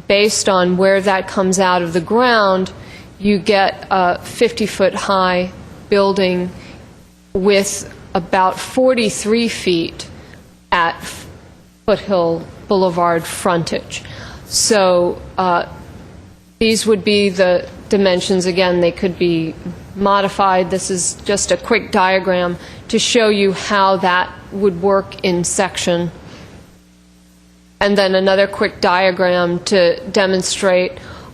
based on where that comes out of the ground, you get a 50-foot high building with about 43 feet at Foothill Boulevard frontage. So these would be the dimensions. Again, they could be modified. This is just a quick diagram to show you how that would work in section. And then another quick diagram to demonstrate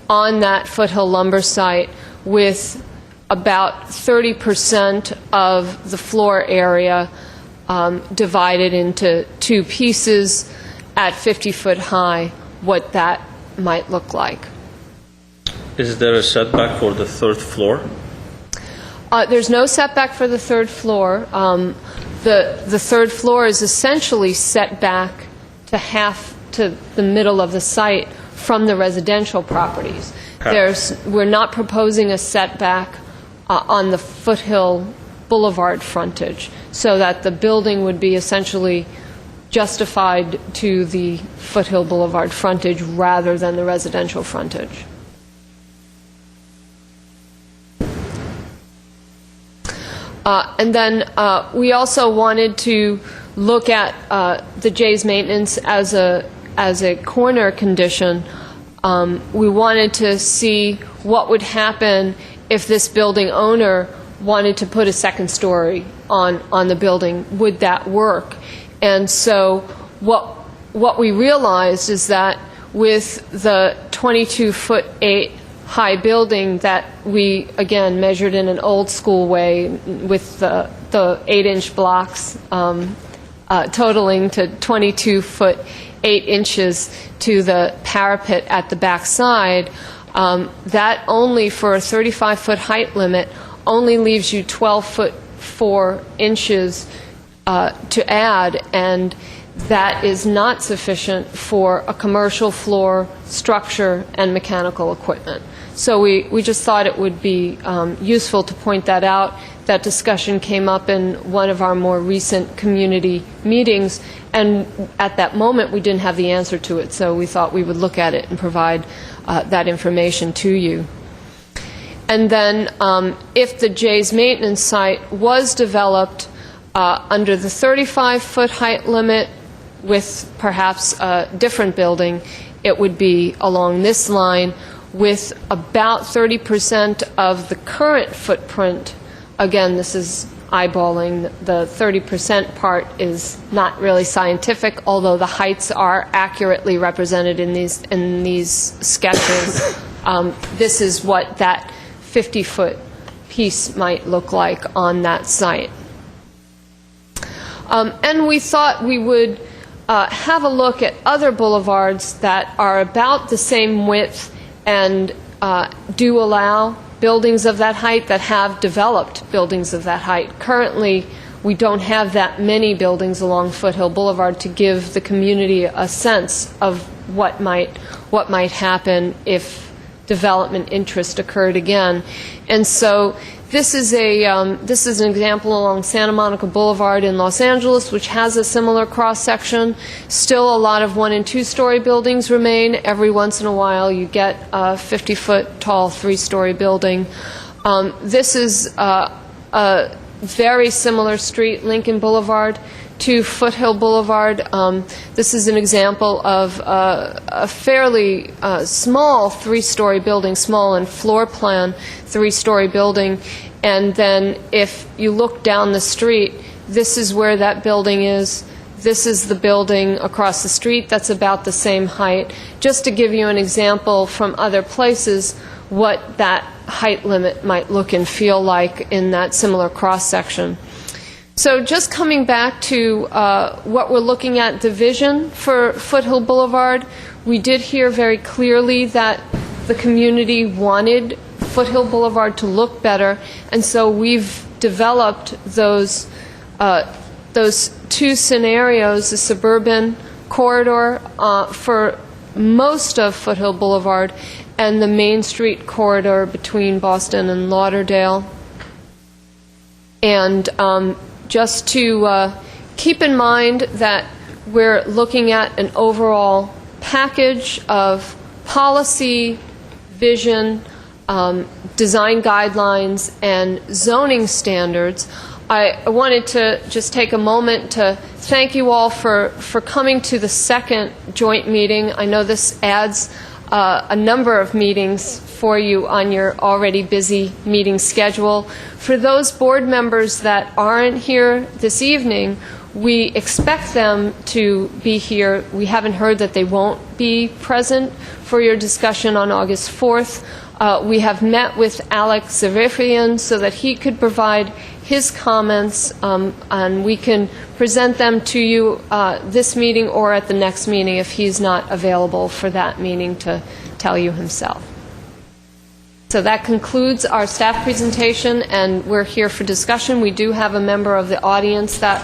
on that Foothill lumber site with about 30% of the floor area divided into 2 pieces at 50-foot high, what that might look like. Is there a setback for the 3rd floor? There's no setback for the 3rd floor. The 3rd floor is essentially set back to the middle of the site from the residential properties. We're not proposing a setback on the Foothill Boulevard frontage, so that the building would be essentially justified to the Foothill Boulevard frontage rather than the residential frontage. And then we also wanted to look at the J's maintenance as a corner condition. We wanted to see what would happen if this building owner wanted to put a second story on the building. Would that work? And so what we realized is that with the 22-foot 8 high building that we, again, measured in an old school way with the 8-inch blocks totaling to 22-foot 8 inches to the parapet at the back side, that only for a 35-foot height limit only leaves you 12-foot 4 inches to add, and that is not sufficient for a commercial floor, structure, and mechanical equipment. So we just thought it would be useful to point that out. That discussion came up in one of our more recent community meetings, and at that moment we didn't have the answer to it, so we thought we would look at it and provide that information to you. And then if the Jay's maintenance site was developed under the 35-foot height limit with perhaps a different building, it would be along this line with about 30% of the current footprint. Again, this is eyeballing. The 30% part is not really scientific, although the heights are accurately represented in these sketches. This is what that 50-foot piece might look like on that site. And we thought we would have a look at other boulevards that are about the same width and do allow buildings of that height, that have developed buildings of that height. Currently, we don't have that many buildings along Foothill Boulevard to give the community a sense of what might happen if development interest occurred again. And so this is an example along Santa Monica Boulevard in Los Angeles, which has a similar cross-section. Still a lot of 1- and 2-story buildings remain. Every once in a while you get a 50-foot tall 3-story building. This is a very similar street, Lincoln Boulevard, to Foothill Boulevard. This is an example of a fairly small 3-story building, small in floor plan 3-story building. And then if you look down the street, this is where that building is. This is the building across the street that's about the same height. Just to give you an example from other places what that height limit might look and feel like in that similar cross-section. So just coming back to what we're looking at, the vision for Foothill Boulevard, we did hear very clearly that the community wanted Foothill Boulevard to look better, and so we've developed those two scenarios, the suburban corridor for most of Foothill Boulevard and the Main Street corridor between Boston and Lauderdale. And just to keep in mind that we're looking at an overall package of policy, vision, design guidelines, and zoning standards. I wanted to just take a moment to thank you all for coming to the second joint meeting. I know this adds a number of meetings for you on your already busy meeting schedule. For those board members that aren't here this evening, we expect them to be here. We haven't heard that they won't be present for your discussion on August 4th. We have met with Alex Zarifian so that he could provide his comments, and we can present them to you this meeting or at the next meeting if he's not available for that meeting to tell you himself. So that concludes our staff presentation, and we're here for discussion. We do have a member of the audience that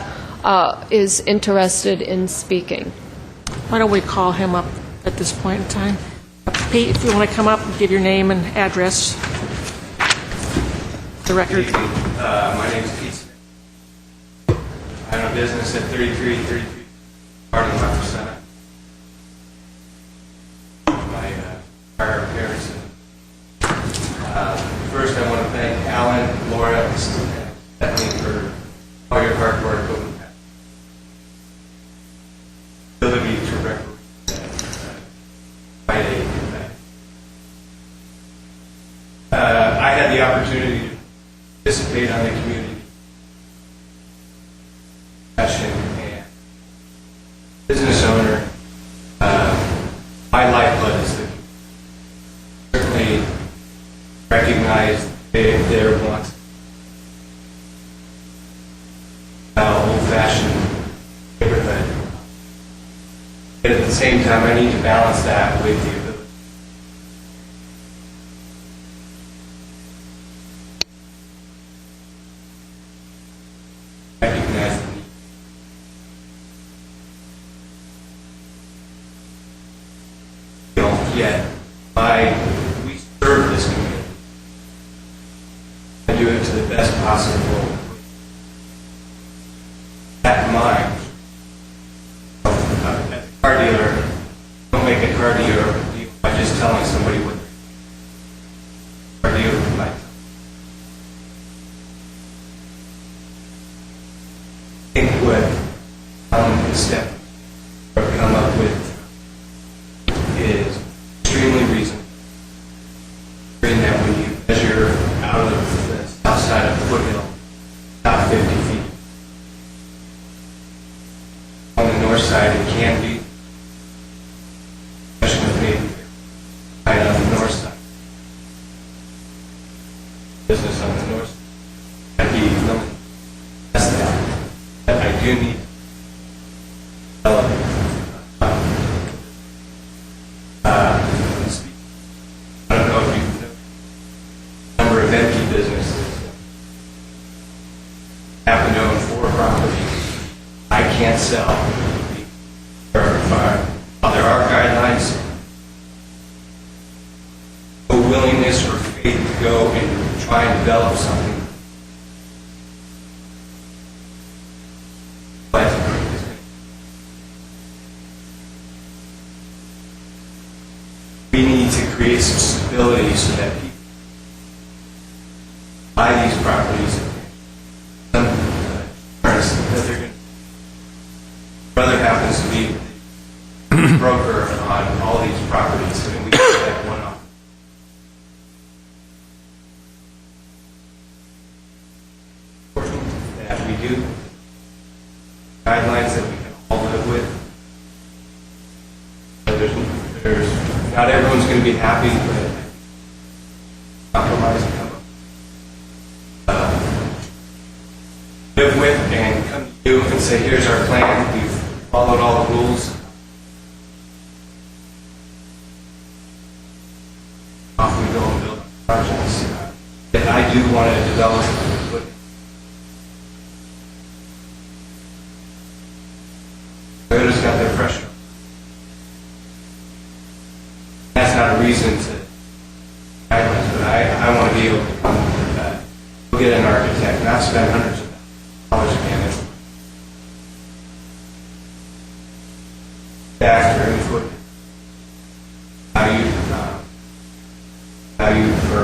is interested in speaking. Why don't we call him up at this point in time? Pete, if you want to come up and give your name and address. The record. My name is Pete Smith. I own a business at 3333 Garden Left Center. My prior appearance. First, I want to thank Alan, Laura, and Stephanie for all your hard work over the past. Ability to represent I had the opportunity participate on the community discussion and business owner. My lifeblood is the certainly recognize their wants. Old-fashioned neighborhood. But at the same time, I need to balance that with the ability. Recognize the need. Yet, we serve this community. I do it to the best possible. That in mind, as a car dealer, don't make a car dealer deal by just telling somebody what the car dealer would like. I think what the step or come up with is extremely reasonable. In that when you measure out of the south side of the foothill, about 50 feet. On the north side, it can be, especially with maybe right on the north side. Business on the north side, I'd be willing to test that. But I do need to develop I don't know if you know the number of empty businesses happen to own 4 properties. I can't sell. While there are guidelines, no willingness or faith to go and try and develop something. But we need to create some stability so that people buy these properties and that they're going to. Brother happens to be the broker on all these properties, and we can have one off. That we do guidelines that we can all live with. There's not everyone's going to be happy, but compromise and come up. Live with and come to you and say, here's our plan. We've followed all the rules. Off we go and build projects. I do want to develop. Toyota's got their pressure. That's not a reason to guidelines, but I want to be able to go get an architect, not spend hundreds of dollars again. After input, value for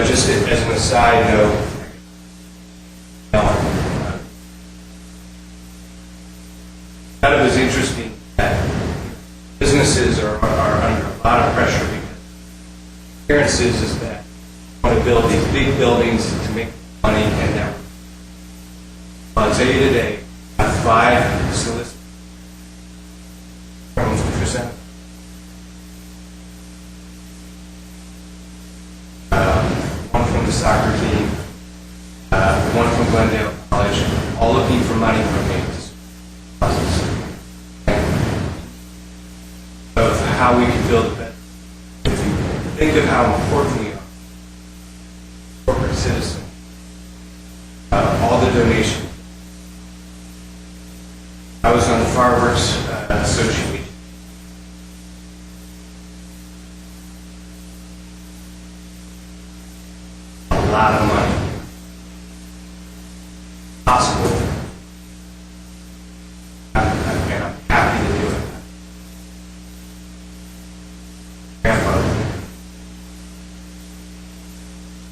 just as an aside note, kind of is interesting that businesses are under a lot of pressure because appearances is that they want to build these big buildings to make money and now. I'll tell you today, I have 5 solicitors from present. One from the soccer team, one from Glendale College, all looking for money from me. Of how we can build a better. If you think of how important we are, corporate citizen, all the donations. I was on the Fireworks Association. A lot of money. Possible. And I'm happy to do it.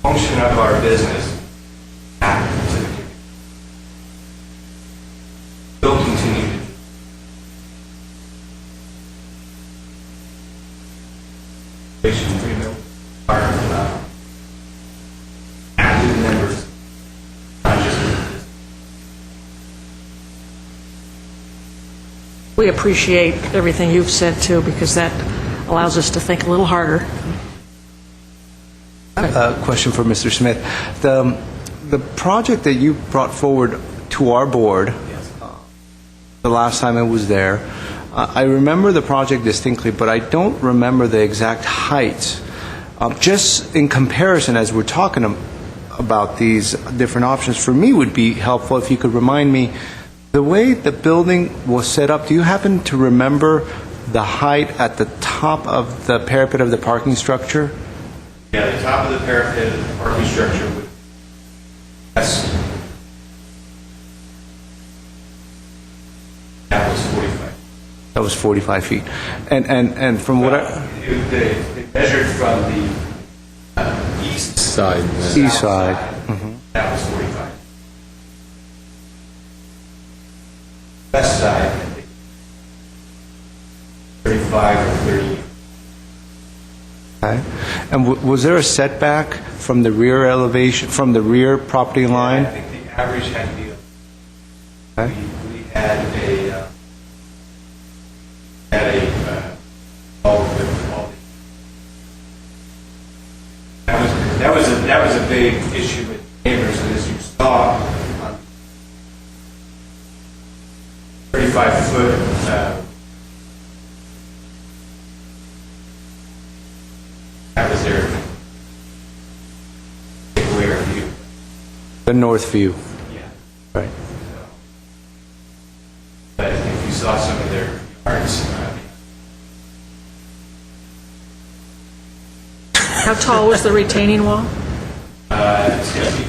Function of our business back to the community. We'll continue to do. We appreciate everything you've said, too, because that allows us to think a little harder. Question for Mr. Smith. The project that you brought forward to our board, the last time I was there, I remember the project distinctly, but I don't remember the exact heights. Just in comparison, as we're talking about these different options, for me would be helpful if you could remind me, the way the building was set up, do you happen to remember the height at the top of the parapet of the parking structure? Yeah, the top of the parapet of the parking structure would, yes, that was 45. That was 45 feet. And from what They measured from the east Side. East side. That was 45. West side, I think, 35 or 38. Okay. And was there a setback from the rear elevation, from the rear property line? I think the average had to be. Okay. We had all the. That was a big issue with neighbors, and as you saw, on 35-foot. That was their rear view. The north view. Yeah. Right. But if you saw some of their yards, How tall was the retaining wall? it's going to be,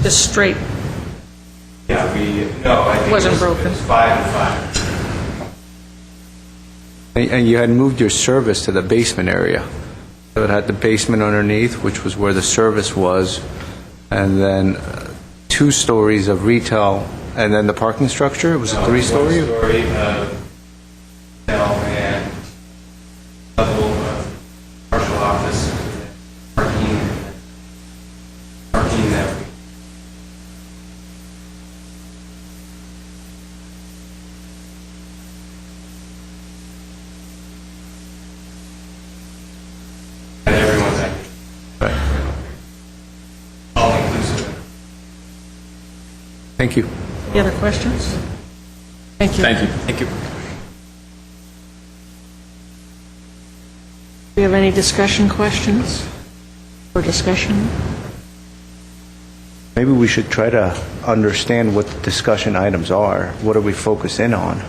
Just straight. yeah, no, I think Wasn't it broken. It was 5 and 5. And you had moved your service to the basement area. So it had the basement underneath, which was where the service was, and then 2 stories of retail, and then the parking structure? It was a 3-story? 1-story, and level partial office, parking that we. And everyone's active. All inclusive. Thank you. Any other questions? Thank you. Thank you. Do you have any discussion questions or discussion? Maybe we should try to understand what the discussion items are. What are we focusing on?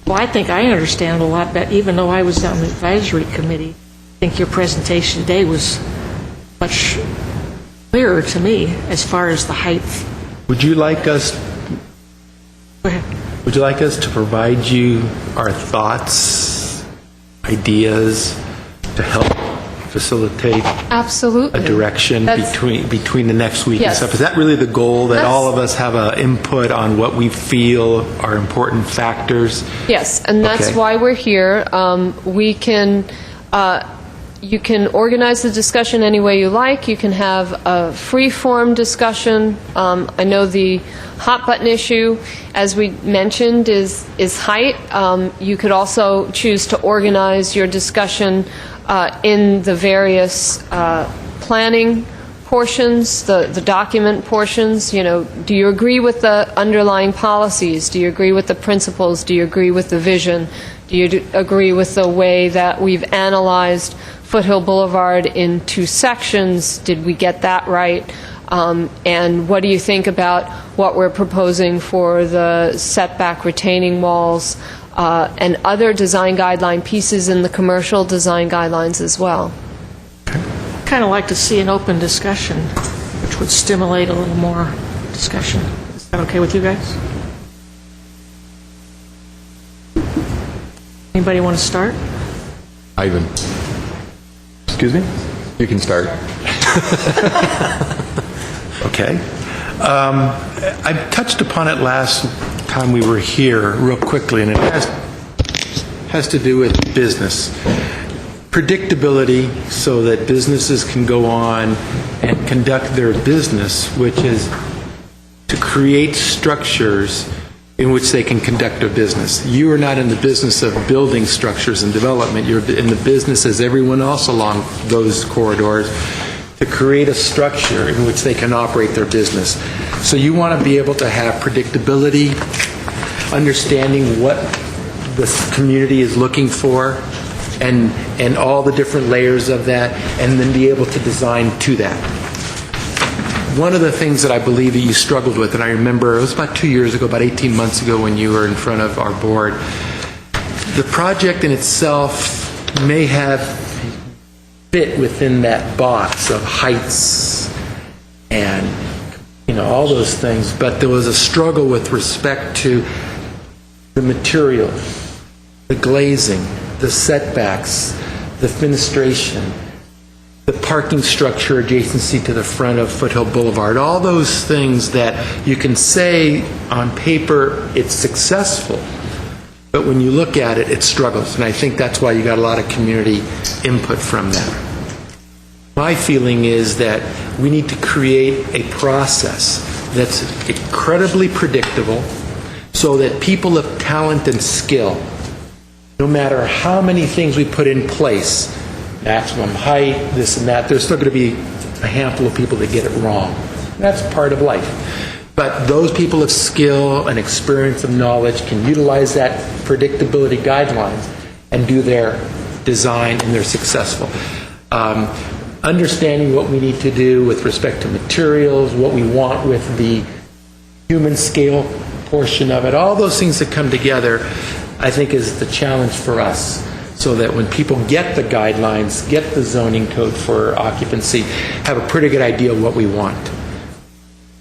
Well, I think I understand a lot better, even though I was on the advisory committee. I think your presentation today was much clearer to me as far as the height. Would you like us Go ahead. Would you like us to provide you our thoughts, ideas to help facilitate Absolutely. a direction That's- between the next week and Yes. stuff? Is that really the goal, that That's- all of us have an input on what we feel are important factors? Yes, and that's Okay. why we're here. We can, you can organize the discussion any way you like. You can have a free-form discussion. I know the hot-button issue, as we mentioned, is height. You could also choose to organize your discussion in the various planning portions, the document portions. You know, do you agree with the underlying policies? Do you agree with the principles? Do you agree with the vision? Do you agree with the way that we've analyzed Foothill Boulevard in 2 sections? Did we get that right? And what do you think about what we're proposing for the setback retaining walls and other design guideline pieces in the commercial design guidelines as well? Kind of like to see an open discussion, which would stimulate a little more discussion. Is that okay with you guys? Anybody want to start? Ivan. Excuse me? You can start. Okay. I touched upon it last time we were here real quickly, and it has to do with business. Predictability so that businesses can go on and conduct their business, which is to create structures in which they can conduct their business. You are not in the business of building structures and development. You're in the business, as everyone else along those corridors, to create a structure in which they can operate their business. So you want to be able to have predictability, understanding what the community is looking for, and all the different layers of that, and then be able to design to that. One of the things that I believe that you struggled with, and I remember it was about 2 years ago, about 18 months ago when you were in front of our board, the project in itself may have fit within that box of heights and, you know, all those things, but there was a struggle with respect to the material, the glazing, the setbacks, the fenestration, the parking structure adjacency to the front of Foothill Boulevard, all those things that you can say on paper it's successful, but when you look at it, it struggles. And I think that's why you got a lot of community input from that. My feeling is that we need to create a process that's incredibly predictable so that people of talent and skill, no matter how many things we put in place, maximum height, this and that, there's still going to be a handful of people that get it wrong. That's part of life. But those people of skill and experience and knowledge can utilize that predictability guidelines and do their design, and they're successful. Understanding what we need to do with respect to materials, what we want with the human scale portion of it, all those things that come together, I think is the challenge for us, so that when people get the guidelines, get the zoning code for occupancy, have a pretty good idea of what we want.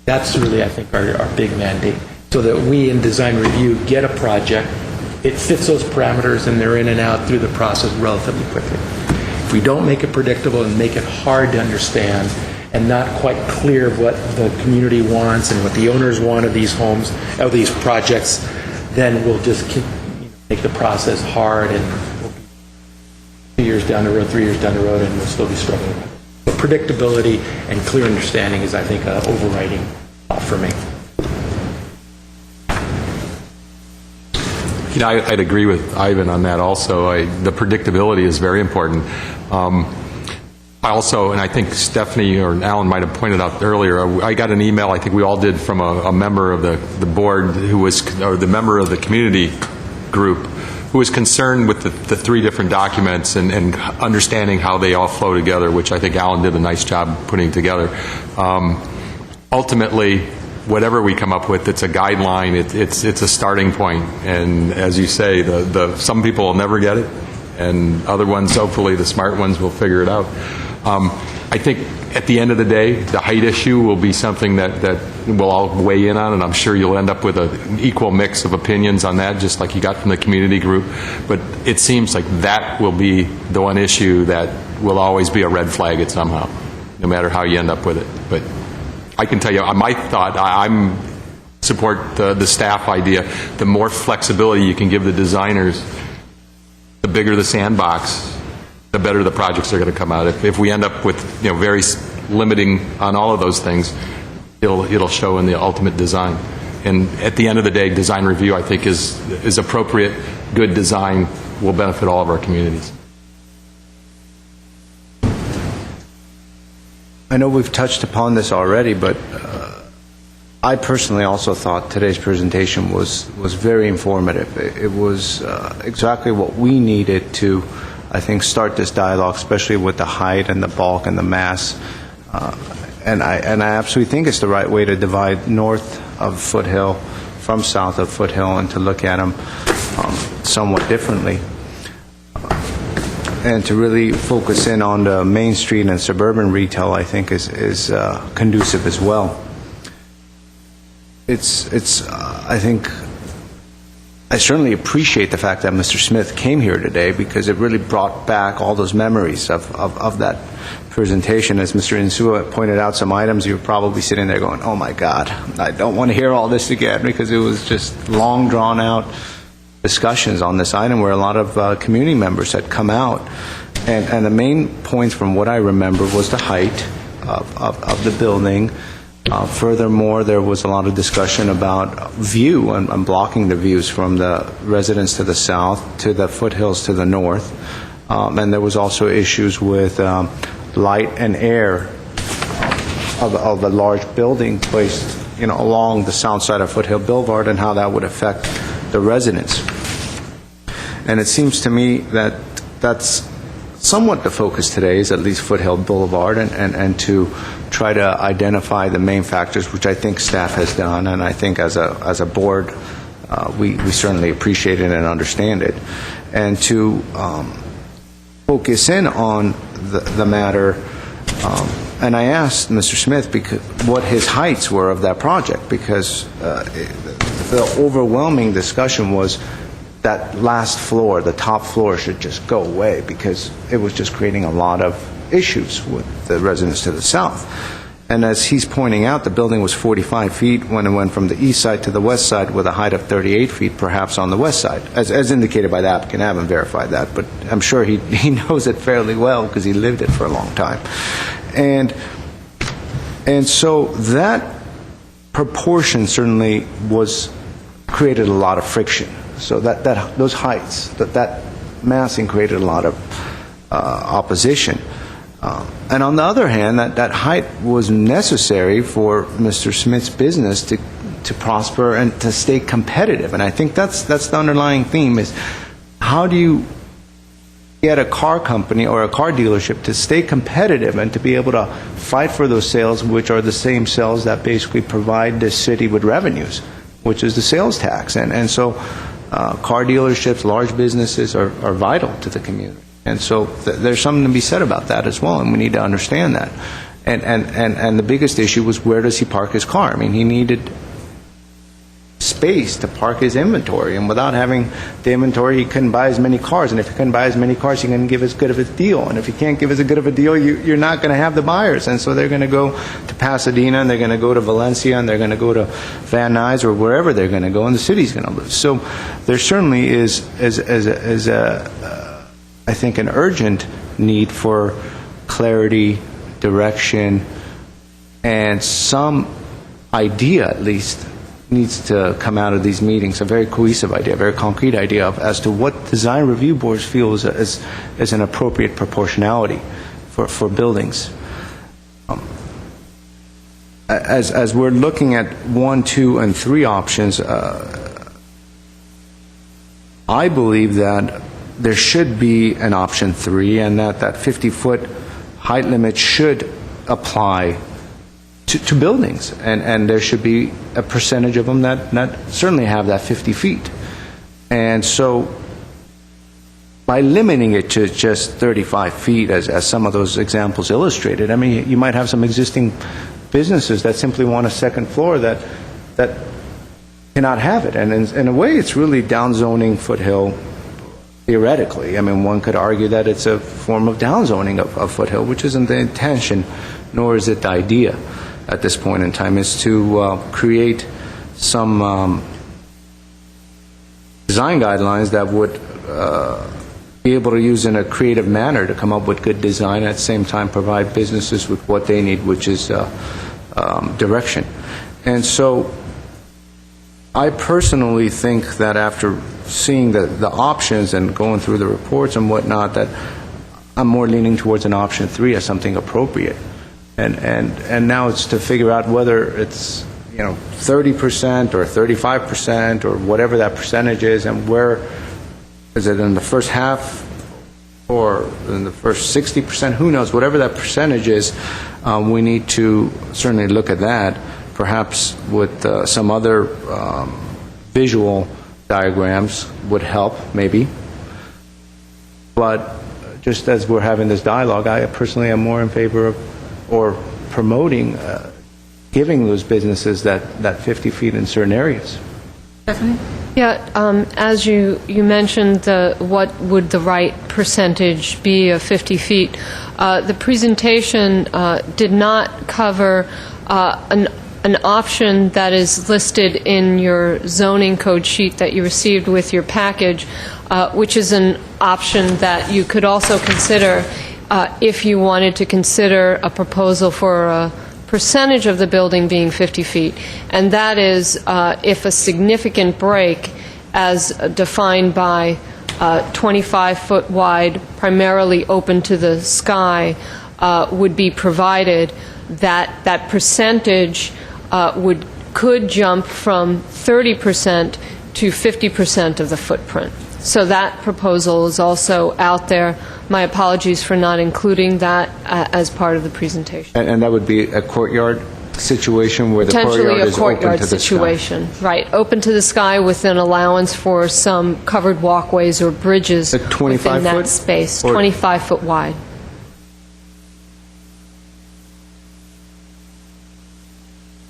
That's really, I think, our big mandate, so that we in design review get a project, it fits those parameters, and they're in and out through the process relatively quickly. If we don't make it predictable and make it hard to understand and not quite clear of what the community wants and what the owners want of these homes, of these projects, then we'll just keep, make the process hard, and we'll be 2 years down the road, 3 years down the road, and we'll still be struggling with it. But predictability and clear understanding is, I think, an overriding thought for me. You know, I'd agree with Ivan on that also. The predictability is very important. I also, and I think Stephanie or Alan might have pointed out earlier, I got an email, I think we all did, from a member of the board who was, or the member of the community group, who was concerned with the three different documents and understanding how they all flow together, which I think Alan did a nice job putting together. Ultimately, whatever we come up with, it's a guideline, it's a starting point, and as you say, some people will never get it, and other ones, hopefully the smart ones, will figure it out. I think at the end of the day, the height issue will be something that we'll all weigh in on, and I'm sure you'll end up with an equal mix of opinions on that, just like you got from the community group. But it seems like that will be the one issue that will always be a red flag it somehow, no matter how you end up with it. But I can tell you, my thought, I'm support the staff idea. The more flexibility you can give the designers, the bigger the sandbox, the better the projects are going to come out. If we end up with very limiting on all of those things, it'll show in the ultimate design. And at the end of the day, design review, I think, is appropriate. Good design will benefit all of our communities. I know we've touched upon this already, but I personally also thought today's presentation was very informative. It was exactly what we needed to, I think, start this dialogue, especially with the height and the bulk and the mass. And I absolutely think it's the right way to divide north of Foothill from south of Foothill, and to look at them somewhat differently. And to really focus in on the Main Street and suburban retail, I think, is conducive as well. I think, I certainly appreciate the fact that Mr. Smith came here today, because it really brought back all those memories of that presentation. As Mr. Insua pointed out some items, you were probably sitting there going, oh my God, I don't want to hear all this again, because it was just long, drawn-out discussions on this item where a lot of community members had come out. And the main points from what I remember was the height of the building, Furthermore, there was a lot of discussion about view and blocking the views from the residents to the south to the foothills to the north. And there was also issues with light and air of a large building placed, along the south side of Foothill Boulevard and how that would affect the residents. And it seems to me that that's somewhat the focus today, is at least Foothill Boulevard, and to try to identify the main factors, which I think staff has done, and I think as a board, we certainly appreciate it and understand it, and to focus in on the matter. And I asked Mr. Smith what his heights were of that project, because the overwhelming discussion was that last floor, the top floor, should just go away because it was just creating a lot of issues with the residents to the south. And as he's pointing out, the building was 45 feet when it went from the east side to the west side, with a height of 38 feet perhaps on the west side, as indicated by the applicant. I haven't verified that, but I'm sure he knows it fairly well because he lived it for a long time. And so that proportion certainly created a lot of friction. So those heights, that massing created a lot of opposition. And on the other hand, that height was necessary for Mr. Smith's business to prosper and to stay competitive. And I think that's the underlying theme, is how do you get a car company or a car dealership to stay competitive and to be able to fight for those sales, which are the same sales that basically provide this city with revenues, which is the sales tax. And so car dealerships, large businesses are vital to the community. And so there's something to be said about that as well, and we need to understand that. And the biggest issue was, where does he park his car? I mean, he needed space to park his inventory, and without having the inventory, he couldn't buy as many cars. And if he couldn't buy as many cars, he couldn't give as good of a deal. And if he can't give as good of a deal, you're not going to have the buyers. And so they're going to go to Pasadena, and they're going to go to Valencia, and they're going to go to Van Nuys, or wherever they're going to go, and the city's going to lose. So there certainly is I think, an urgent need for clarity, direction, and some idea, at least, needs to come out of these meetings, a very cohesive idea, a very concrete idea as to what design review boards feel is an appropriate proportionality for buildings. As we're looking at 1, 2, and 3 options, I believe that there should be an option 3, and that 50-foot height limit should apply to buildings, and there should be a percentage of them that certainly have that 50 feet. And so by limiting it to just 35 feet, as some of those examples illustrated, I mean, you might have some existing businesses that simply want a second floor that cannot have it. And in a way, it's really downzoning Foothill. Theoretically, I mean, one could argue that it's a form of downzoning of Foothill, which isn't the intention, nor is it the idea at this point in time, is to create some design guidelines that would be able to use in a creative manner to come up with good design, at the same time provide businesses with what they need, which is direction. And so I personally think that after seeing the options and going through the reports and whatnot, that I'm more leaning towards an option 3 as something appropriate. And now it's to figure out whether it's 30% or 35% or whatever that percentage is, and where is it, in the first half or in the first 60%, who knows, whatever that percentage is, we need to certainly look at that, perhaps with some other visual diagrams would help, maybe. But just as we're having this dialogue, I personally am more in favor of, or promoting, giving those businesses that 50 feet in certain areas. Stephanie? Yeah, as you mentioned, what would the right percentage be of 50 feet? The presentation did not cover an option that is listed in your zoning code sheet that you received with your package, which is an option that you could also consider if you wanted to consider a proposal for a percentage of the building being 50 feet, and that is if a significant break, as defined by 25-foot wide, primarily open to the sky, would be provided, that percentage could jump from 30% to 50% of the footprint. So that proposal is also out there. My apologies for not including that as part of the presentation. And that would be a courtyard situation where the Potentially courtyard a is open courtyard to the situation, right? Open to the sky with an allowance for some covered walkways or bridges A 25 within that foot? space, Or- 25-foot wide.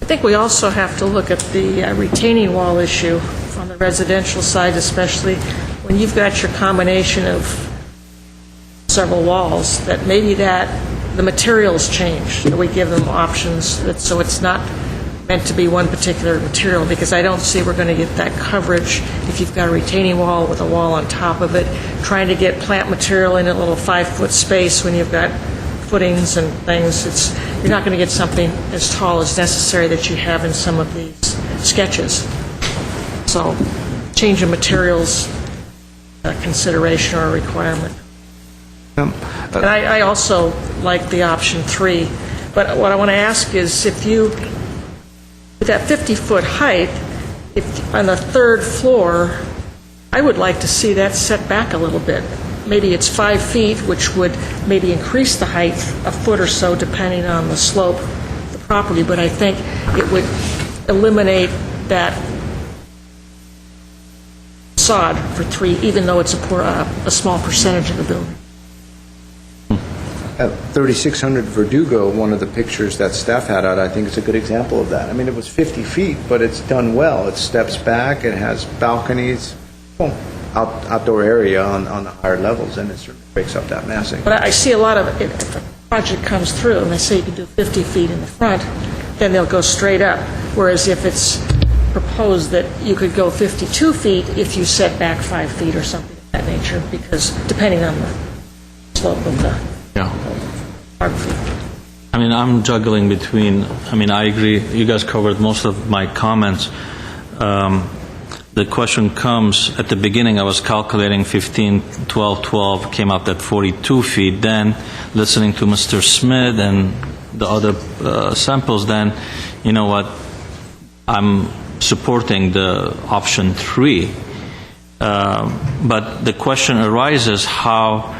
I think we also have to look at the retaining wall issue on the residential side, especially when you've got your combination of several walls, that maybe the materials change, that we give them options, so it's not meant to be one particular material, because I don't see we're going to get that coverage if you've got a retaining wall with a wall on top of it, trying to get plant material in a little 5-foot space when you've got footings and things. You're not going to get something as tall as necessary that you have in some of these sketches. So change of materials consideration or requirement. And I also like the option 3, but what I want to ask is, if you, with that 50-foot height, if on the 3rd floor, I would like to see that set back a little bit. Maybe it's 5 feet, which would maybe increase the height a foot or so depending on the slope of the property, but I think it would eliminate that facade for 3, even though it's a small percentage of the building. At 3600 Verdugo, one of the pictures that staff had out, I think it's a good example of that. I mean, it was 50 feet, but it's done well. It steps back, it has balconies, outdoor area on the higher levels, and it certainly breaks up that massing. But I see a lot of, if a project comes through and they say you can do 50 feet in the front, then they'll go straight up. Whereas if it's proposed that you could go 52 feet if you set back 5 feet or something of that nature, because depending on the slope of the topography. I mean, I'm juggling between, I agree, you guys covered most of my comments. The question comes, at the beginning I was calculating 15, 12, 12, came out at 42 feet. Then, listening to Mr. Smith and the other samples, then, you know what, I'm supporting the option 3. But the question arises how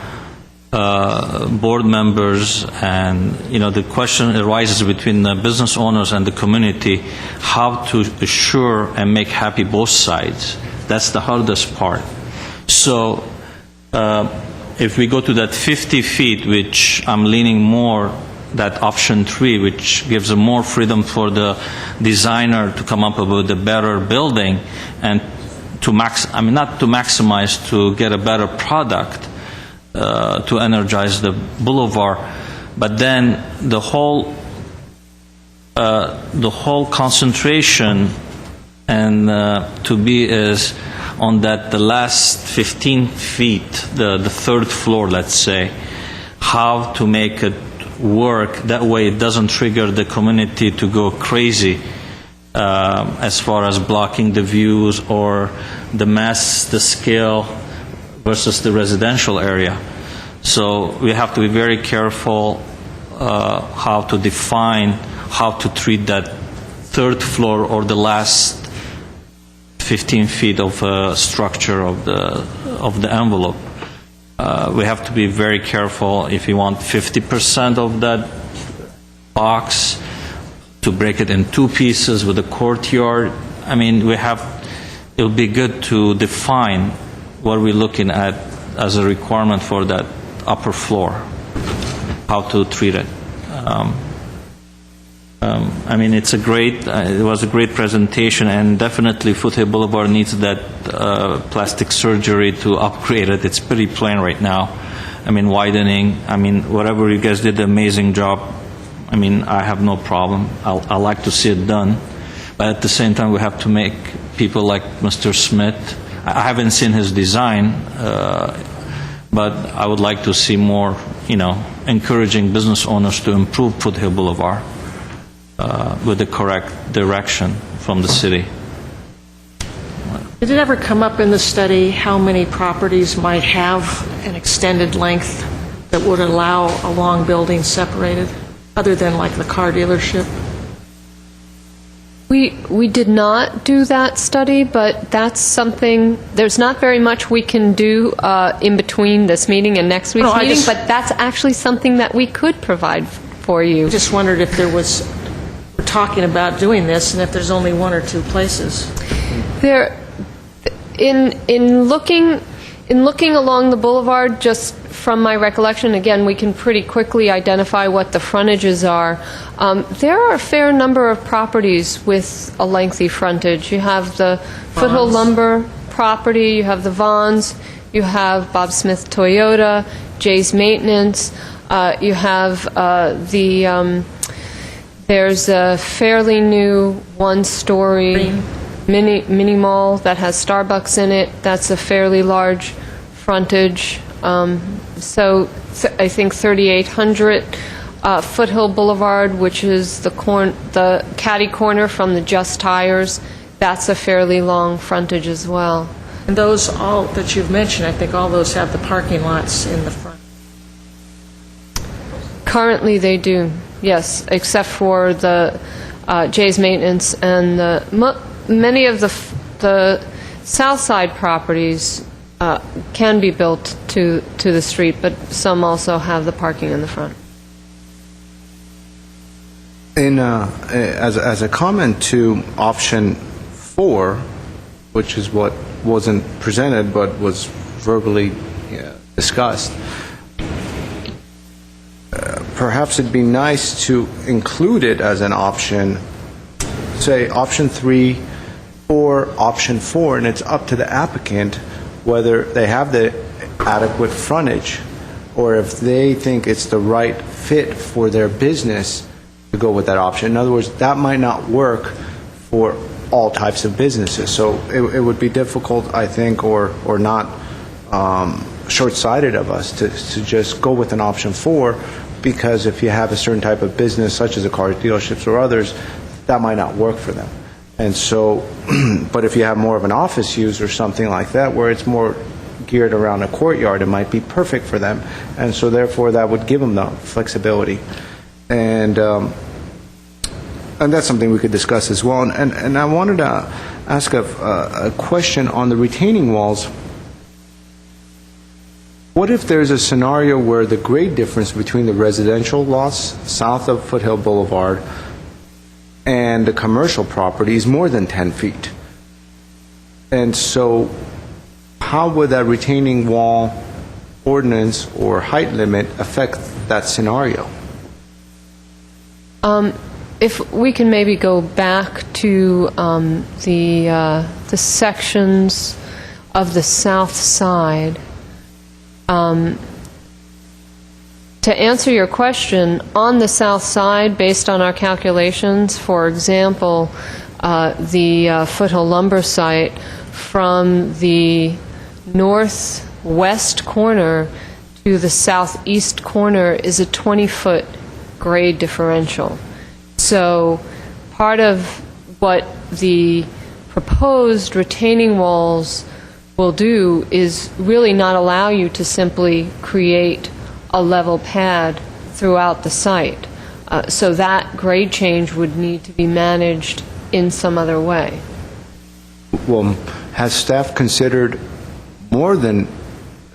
board members and, the question arises between the business owners and the community, how to assure and make happy both sides. That's the hardest part. So if we go to that 50 feet, which I'm leaning more, that option 3, which gives more freedom for the designer to come up with a better building and to not to maximize, to get a better product, to energize the boulevard, but then the whole concentration and to be is on that the last 15 feet, the 3rd floor, let's say, how to make it work that way it doesn't trigger the community to go crazy as far as blocking the views or the mass, the scale versus the residential area. So we have to be very careful how to define, how to treat that 3rd floor or the last 15 feet of structure of the envelope. We have to be very careful if you want 50% of that box to break it in 2 pieces with a courtyard. I mean, it would be good to define what we're looking at as a requirement for that upper floor, how to treat it. I mean, it was a great presentation, and definitely Foothill Boulevard needs that plastic surgery to upgrade it. It's pretty plain right now. I mean, widening, whatever you guys did, an amazing job. I have no problem. I like to see it done. But at the same time, we have to make people like Mr. Smith. I haven't seen his design, but I would like to see more, encouraging business owners to improve Foothill Boulevard. with the correct direction from the city. Did it ever come up in the study how many properties might have an extended length that would allow a long building separated, other than like the car dealership? We did not do that study, but that's something, there's not very much we can do in between this meeting and next week's meeting, but that's actually something that we could provide for you. I just wondered if there was, we're talking about doing this, and if there's only one or two places. There, in looking along the boulevard, just from my recollection, again, we can pretty quickly identify what the frontages are. There are a fair number of properties with a lengthy frontage. You have the Foothill Lumber property, you have the Vons, you have Bob Smith Toyota, Jay's Maintenance, you have there's a fairly new one-story mini mall that has Starbucks in it. That's a fairly large frontage. So I think 3800 Foothill Boulevard, which is the catty corner from the Just Tires, that's a fairly long frontage as well. And those all that you've mentioned, I think all those have the parking lots in the front. Currently they do, yes, except for the Jay's Maintenance and many of the south side properties can be built to the street, but some also have the parking in the front. As a comment to option 4, which is what wasn't presented but was verbally discussed, perhaps it'd be nice to include it as an option, say option 3 or option 4, and it's up to the applicant whether they have the adequate frontage or if they think it's the right fit for their business to go with that option. In other words, that might not work for all types of businesses. So it would be difficult, I think, or not short-sighted of us to just go with an option 4, because if you have a certain type of business, such as a car dealerships or others, that might not work for them. And so, but if you have more of an office use or something like that, where it's more geared around a courtyard, it might be perfect for them. And so therefore, that would give them the flexibility. And that's something we could discuss as well. And I wanted to ask a question on the retaining walls. What if there's a scenario where the grade difference between the residential lots south of Foothill Boulevard and the commercial property is more than 10 feet? And so how would that retaining wall ordinance or height limit affect that scenario? If we can maybe go back to the sections of the south side. To answer your question, on the south side, based on our calculations, for example, the Foothill Lumber site from the northwest corner to the southeast corner is a 20-foot grade differential. So part of what the proposed retaining walls will do is really not allow you to simply create a level pad throughout the site. So that grade change would need to be managed in some other way. Well, has staff considered more than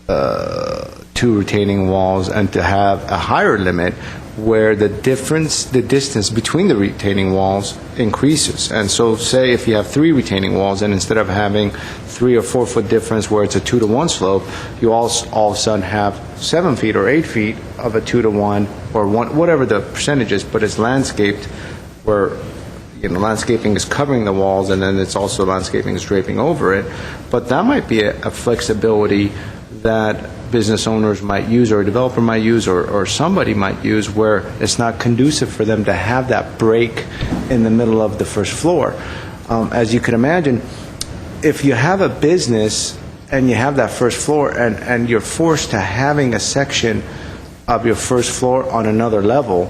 2 retaining walls and to have a higher limit where the distance between the retaining walls increases? And so say if you have 3 retaining walls, and instead of having 3 or 4 foot difference where it's a 2-to-1 slope, you all of a sudden have 7 feet or 8 feet of a 2-to-1 or 1, whatever the percentage is, but it's landscaped where landscaping is covering the walls, and then it's also landscaping is draping over it. But that might be a flexibility that business owners might use, or a developer might use, or somebody might use, where it's not conducive for them to have that break in the middle of the first floor. As you can imagine, if you have a business and you have that first floor and you're forced to having a section of your first floor on another level,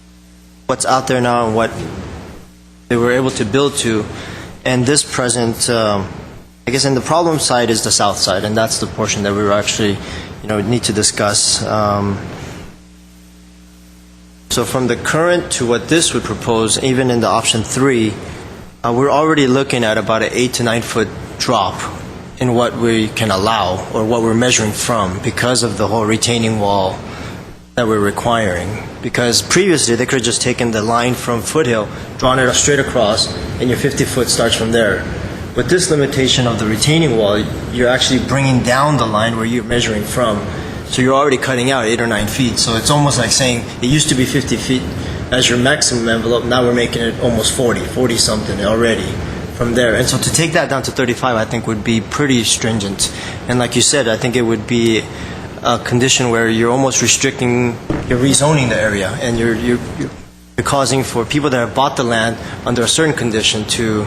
what's out there now and what they were able to build to. And this present, I guess, and the problem side is the south side, and that's the portion that we were actually, need to discuss. So from the current to what this would propose, even in the option 3, we're already looking at about an 8 to 9 foot drop in what we can allow or what we're measuring from because of the whole retaining wall that we're requiring. Because previously they could have just taken the line from Foothill, drawn it straight across, and your 50 foot starts from there. With this limitation of the retaining wall, you're actually bringing down the line where you're measuring from. So you're already cutting out 8 or 9 feet. So it's almost like saying it used to be 50 feet as your maximum envelope, now we're making it almost 40 something already from there. And so to take that down to 35, I think would be pretty stringent. And like you said, I think it would be a condition where you're almost restricting, you're rezoning the area, and you're causing for people that have bought the land under a certain condition to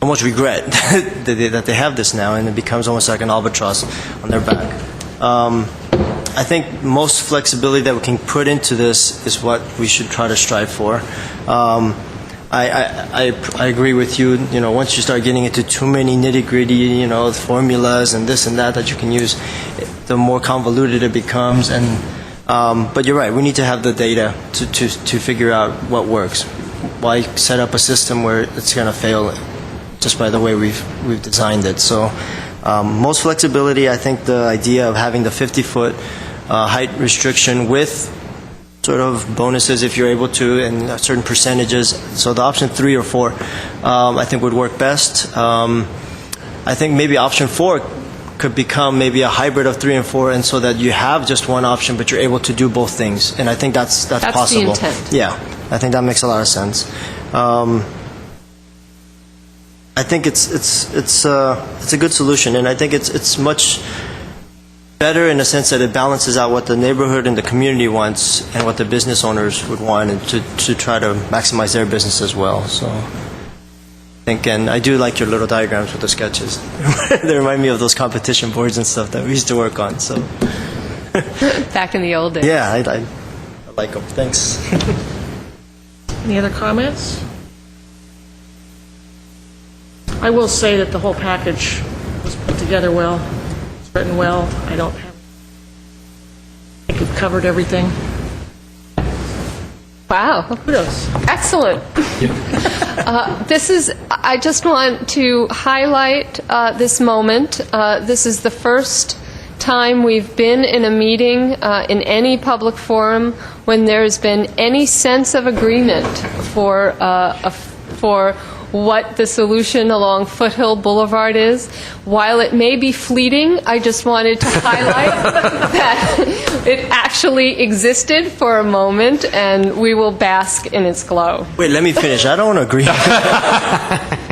almost regret that they have this now, and it becomes almost like an albatross on their back. I think most flexibility that we can put into this is what we should try to strive for. I agree with you. Once you start getting into too many nitty-gritty, formulas and this and that you can use, the more convoluted it becomes. But you're right. We need to have the data to figure out what works. Why set up a system where it's going to fail just by the way we've designed it? So most flexibility. I think the idea of having the 50-foot height restriction with sort of bonuses if you're able to and certain percentages. So the option 3 or 4 I think would work best. I think maybe option 4 could become maybe a hybrid of 3 and 4, and so that you have just one option but you're able to do both things. And I think that's possible. That's the intent. Yeah, I think that makes a lot of sense. I think it's a good solution, and I think it's much better in the sense that it balances out what the neighborhood and the community wants and what the business owners would want, and to try to maximize their business as well. So I think, and I do like your little diagrams with the sketches. They remind me of those competition boards and stuff that we used to work on. So Back in the old days. yeah, I like them. Thanks. Any other comments? I will say that the whole package was put together well. It's written well. I think we've covered everything. Wow. Kudos. Excellent. I just want to highlight this moment. This is the first time we've been in a meeting in any public forum when there's been any sense of agreement for what the solution along Foothill Boulevard is. While it may be fleeting, I just wanted to highlight that it actually existed for a moment, and we will bask in its glow. Wait, let me finish. I don't agree. I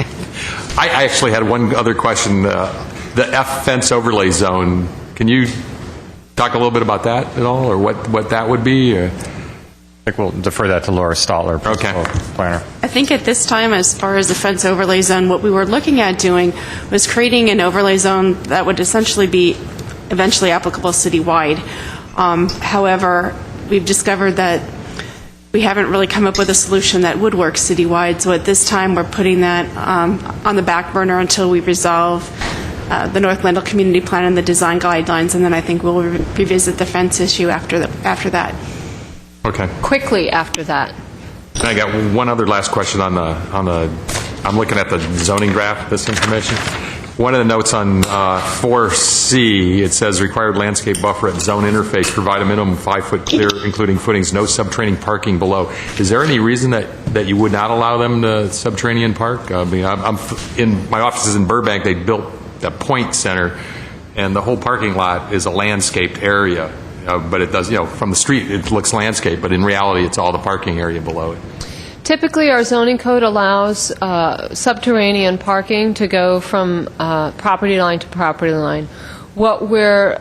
actually had one other question. The F fence overlay zone, can you talk a little bit about that at all, or what that would be? Or? I think we'll defer that to Laura Stotler, principal planner. I think at this time, as far as the fence overlay zone, what we were looking at doing was creating an overlay zone that would essentially be eventually applicable citywide. However, we've discovered that we haven't really come up with a solution that would work citywide, so at this time we're putting that on the back burner until we resolve the North Glendale Community Plan and the design guidelines, and then I think we'll revisit the fence issue after that. Okay. Quickly after that. I got one other last question on the. I'm looking at the zoning draft. This information. One of the notes on 4C, it says required landscape buffer at zone interface, provide a minimum 5 foot clear, including footings, no subterranean parking below. Is there any reason that you would not allow them to subterranean park? I mean, I'm in my offices in Burbank. They built a point center, and the whole parking lot is a landscaped area. But it does, from the street it looks landscaped, but in reality it's all the parking area below it. Typically, our zoning code allows subterranean parking to go from property line to property line. What we're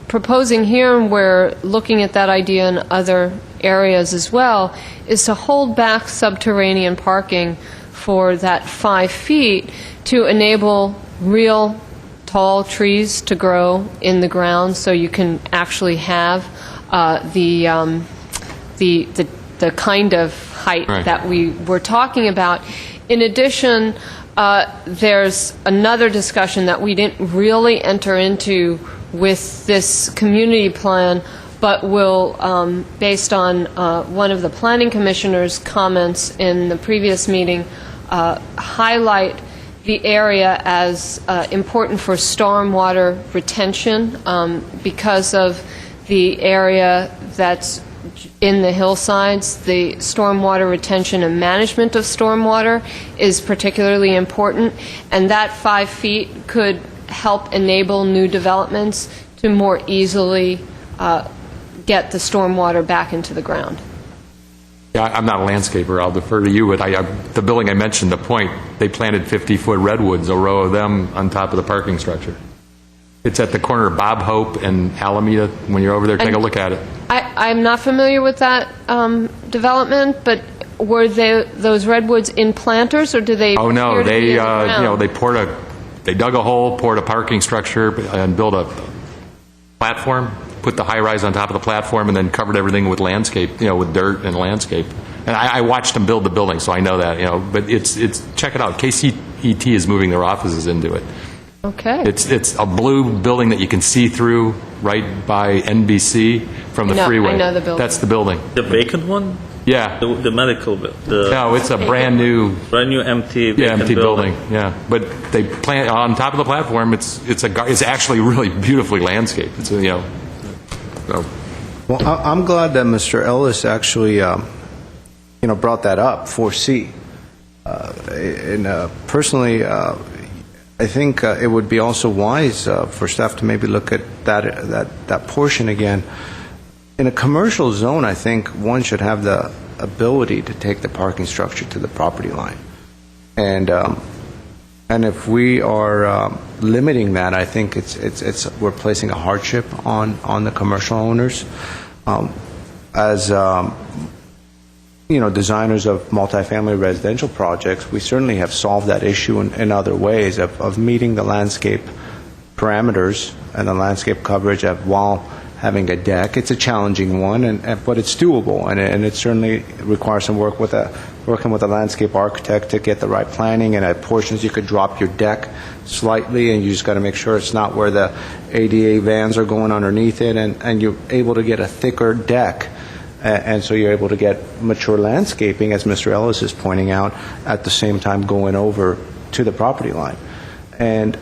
proposing here, and we're looking at that idea in other areas as well, is to hold back subterranean parking for that 5 feet to enable real tall trees to grow in the ground, so you can actually have the kind of height Right. that we were talking about. In addition, there's another discussion that we didn't really enter into with this community plan, but will, based on one of the planning commissioner's comments in the previous meeting, highlight the area as important for stormwater retention because of the area that's in the hillsides. The stormwater retention and management of stormwater is particularly important, and that 5 feet could help enable new developments to more easily get the stormwater back into the ground. Yeah, I'm not a landscaper, I'll defer to you, but the building I mentioned, the Point, they planted 50-foot redwoods, a row of them on top of the parking structure. It's at the corner of Bob Hope and Alameda. When you're over there, take a look at it. I'm not familiar with that development, but were those redwoods in planters, or do they? Oh no, appear to they be in the ground? they dug a hole, poured a parking structure, and built a platform. Put the high rise on top of the platform, and then covered everything with landscape, with dirt and landscape. And I watched them build the building, so I know that. But it's check it out. KCET is moving their offices into it. Okay. It's a blue building that you can see through right by NBC from the freeway. I know the building. That's the building. The vacant one? Yeah. The medical, No, it's a brand new empty empty building. Yeah, but they plant on top of the platform. It's actually really beautifully landscaped. It's So. Well, I'm glad that Mr. Ellis actually, brought that up, 4C. Personally, I think it would be also wise for staff to maybe look at that portion again. In a commercial zone, I think one should have the ability to take the parking structure to the property line. And if we are limiting that, I think we're placing a hardship on the commercial owners. As designers of multifamily residential projects, we certainly have solved that issue in other ways of meeting the landscape parameters and the landscape coverage while having a deck. It's a challenging one, but it's doable, and it certainly requires some work working with a landscape architect to get the right planning, and at portions you could drop your deck slightly, and you just got to make sure it's not where the ADA vans are going underneath it, and you're able to get a thicker deck, and so you're able to get mature landscaping, as Mr. Ellis is pointing out, at the same time going over to the property line. And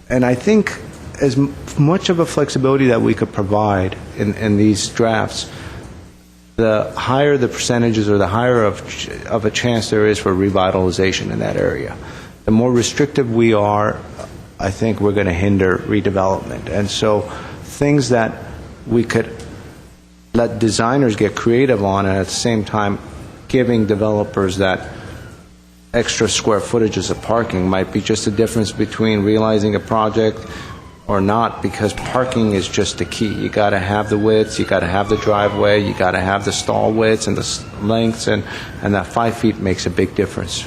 I think as much of a flexibility that we could provide in these drafts, the higher the percentages or the higher of a chance there is for revitalization in that area. The more restrictive we are, I think we're going to hinder redevelopment. And so things that we could let designers get creative on, and at the same time giving developers that extra square footages of parking might be just the difference between realizing a project or not, because parking is just the key. You got to have the widths, you got to have the driveway, you got to have the stall widths and the lengths, and that 5 feet makes a big difference.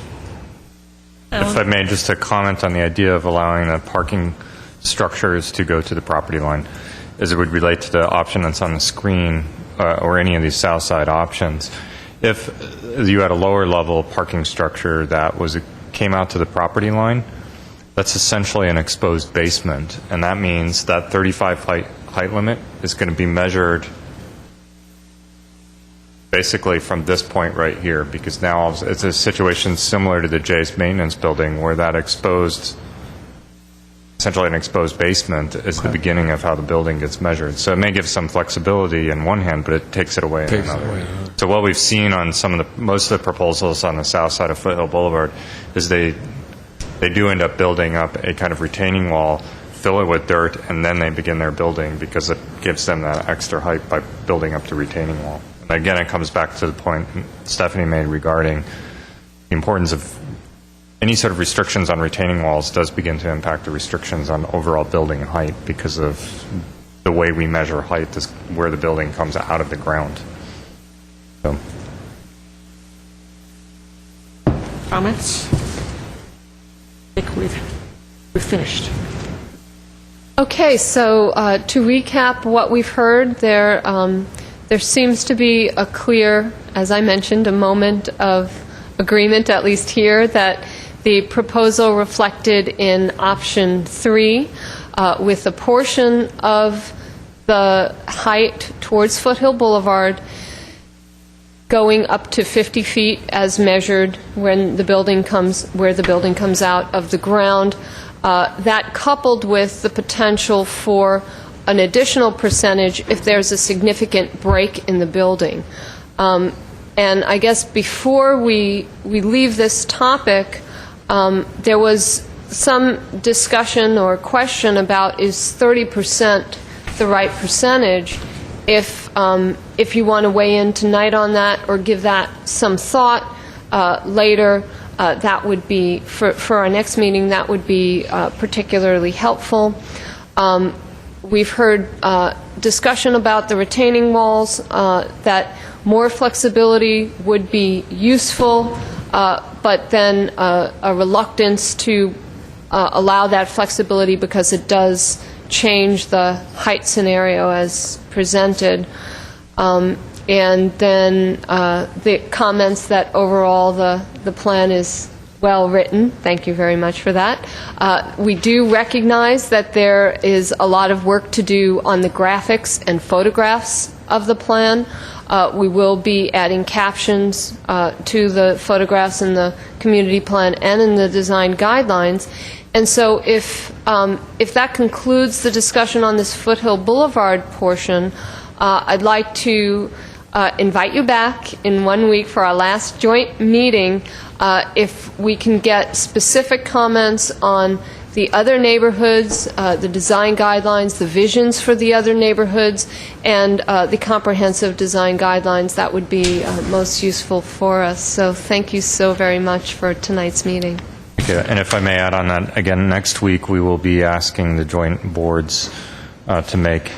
If I may, just to comment on the idea of allowing the parking structures to go to the property line, as it would relate to the option that's on the screen, or any of these south side options. If you had a lower level parking structure that came out to the property line, that's essentially an exposed basement, and that means that 35 height limit is going to be measured basically from this point right here, because now it's a situation similar to the Jay's maintenance building, where that essentially an exposed basement is the beginning of how the building gets measured. So it may give some flexibility in one hand, but it takes it away in another. So what we've seen on most of the proposals on the south side of Foothill Boulevard is they do end up building up a kind of retaining wall, fill it with dirt, and then they begin their building, because it gives them that extra height by building up the retaining wall. And again, it comes back to the point Stephanie made regarding the importance of any sort of restrictions on retaining walls does begin to impact the restrictions on overall building height, because of the way we measure height is where the building comes out of the ground. So. Comments? I think we're finished. Okay, so to recap what we've heard, There seems to be a clear, as I mentioned, a moment of agreement, at least here, that the proposal reflected in option 3, with a portion of the height towards Foothill Boulevard going up to 50 feet as measured when the building comes, where the building comes out of the ground. That coupled with the potential for an additional percentage if there's a significant break in the building. And I guess before we leave this topic, there was some discussion or question about, is 30% the right percentage? If you want to weigh in tonight on that or give that some thought later, that would be, for our next meeting, that would be particularly helpful. We've heard discussion about the retaining walls, that more flexibility would be useful, but then a reluctance to allow that flexibility because it does change the height scenario as presented. And then the comments that overall the plan is well written. Thank you very much for that. We do recognize that there is a lot of work to do on the graphics and photographs of the plan. We will be adding captions to the photographs in the community plan and in the design guidelines. And so if that concludes the discussion on this Foothill Boulevard portion, I'd like to invite you back in 1 week for our last joint meeting. If we can get specific comments on the other neighborhoods, the design guidelines, the visions for the other neighborhoods, and the comprehensive design guidelines, that would be most useful for us. So thank you so very much for tonight's meeting. Yeah, and if I may add on that, again, next week we will be asking the joint boards to make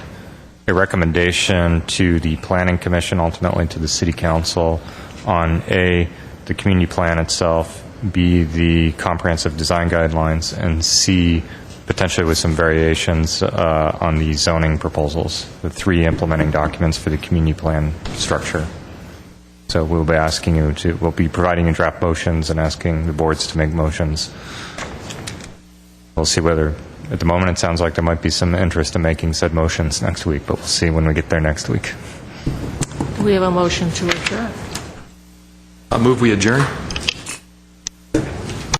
a recommendation to the Planning Commission, ultimately to the City Council, on A, the community plan itself, B, the comprehensive design guidelines, and C, potentially with some variations on the zoning proposals, the 3 implementing documents for the community plan structure. So we'll be asking you to, we'll be providing you draft motions and asking the boards to make motions. We'll see whether, at the moment it sounds like there might be some interest in making said motions next week, but we'll see when we get there next week. Do we have a motion to adjourn? I'll move we adjourn.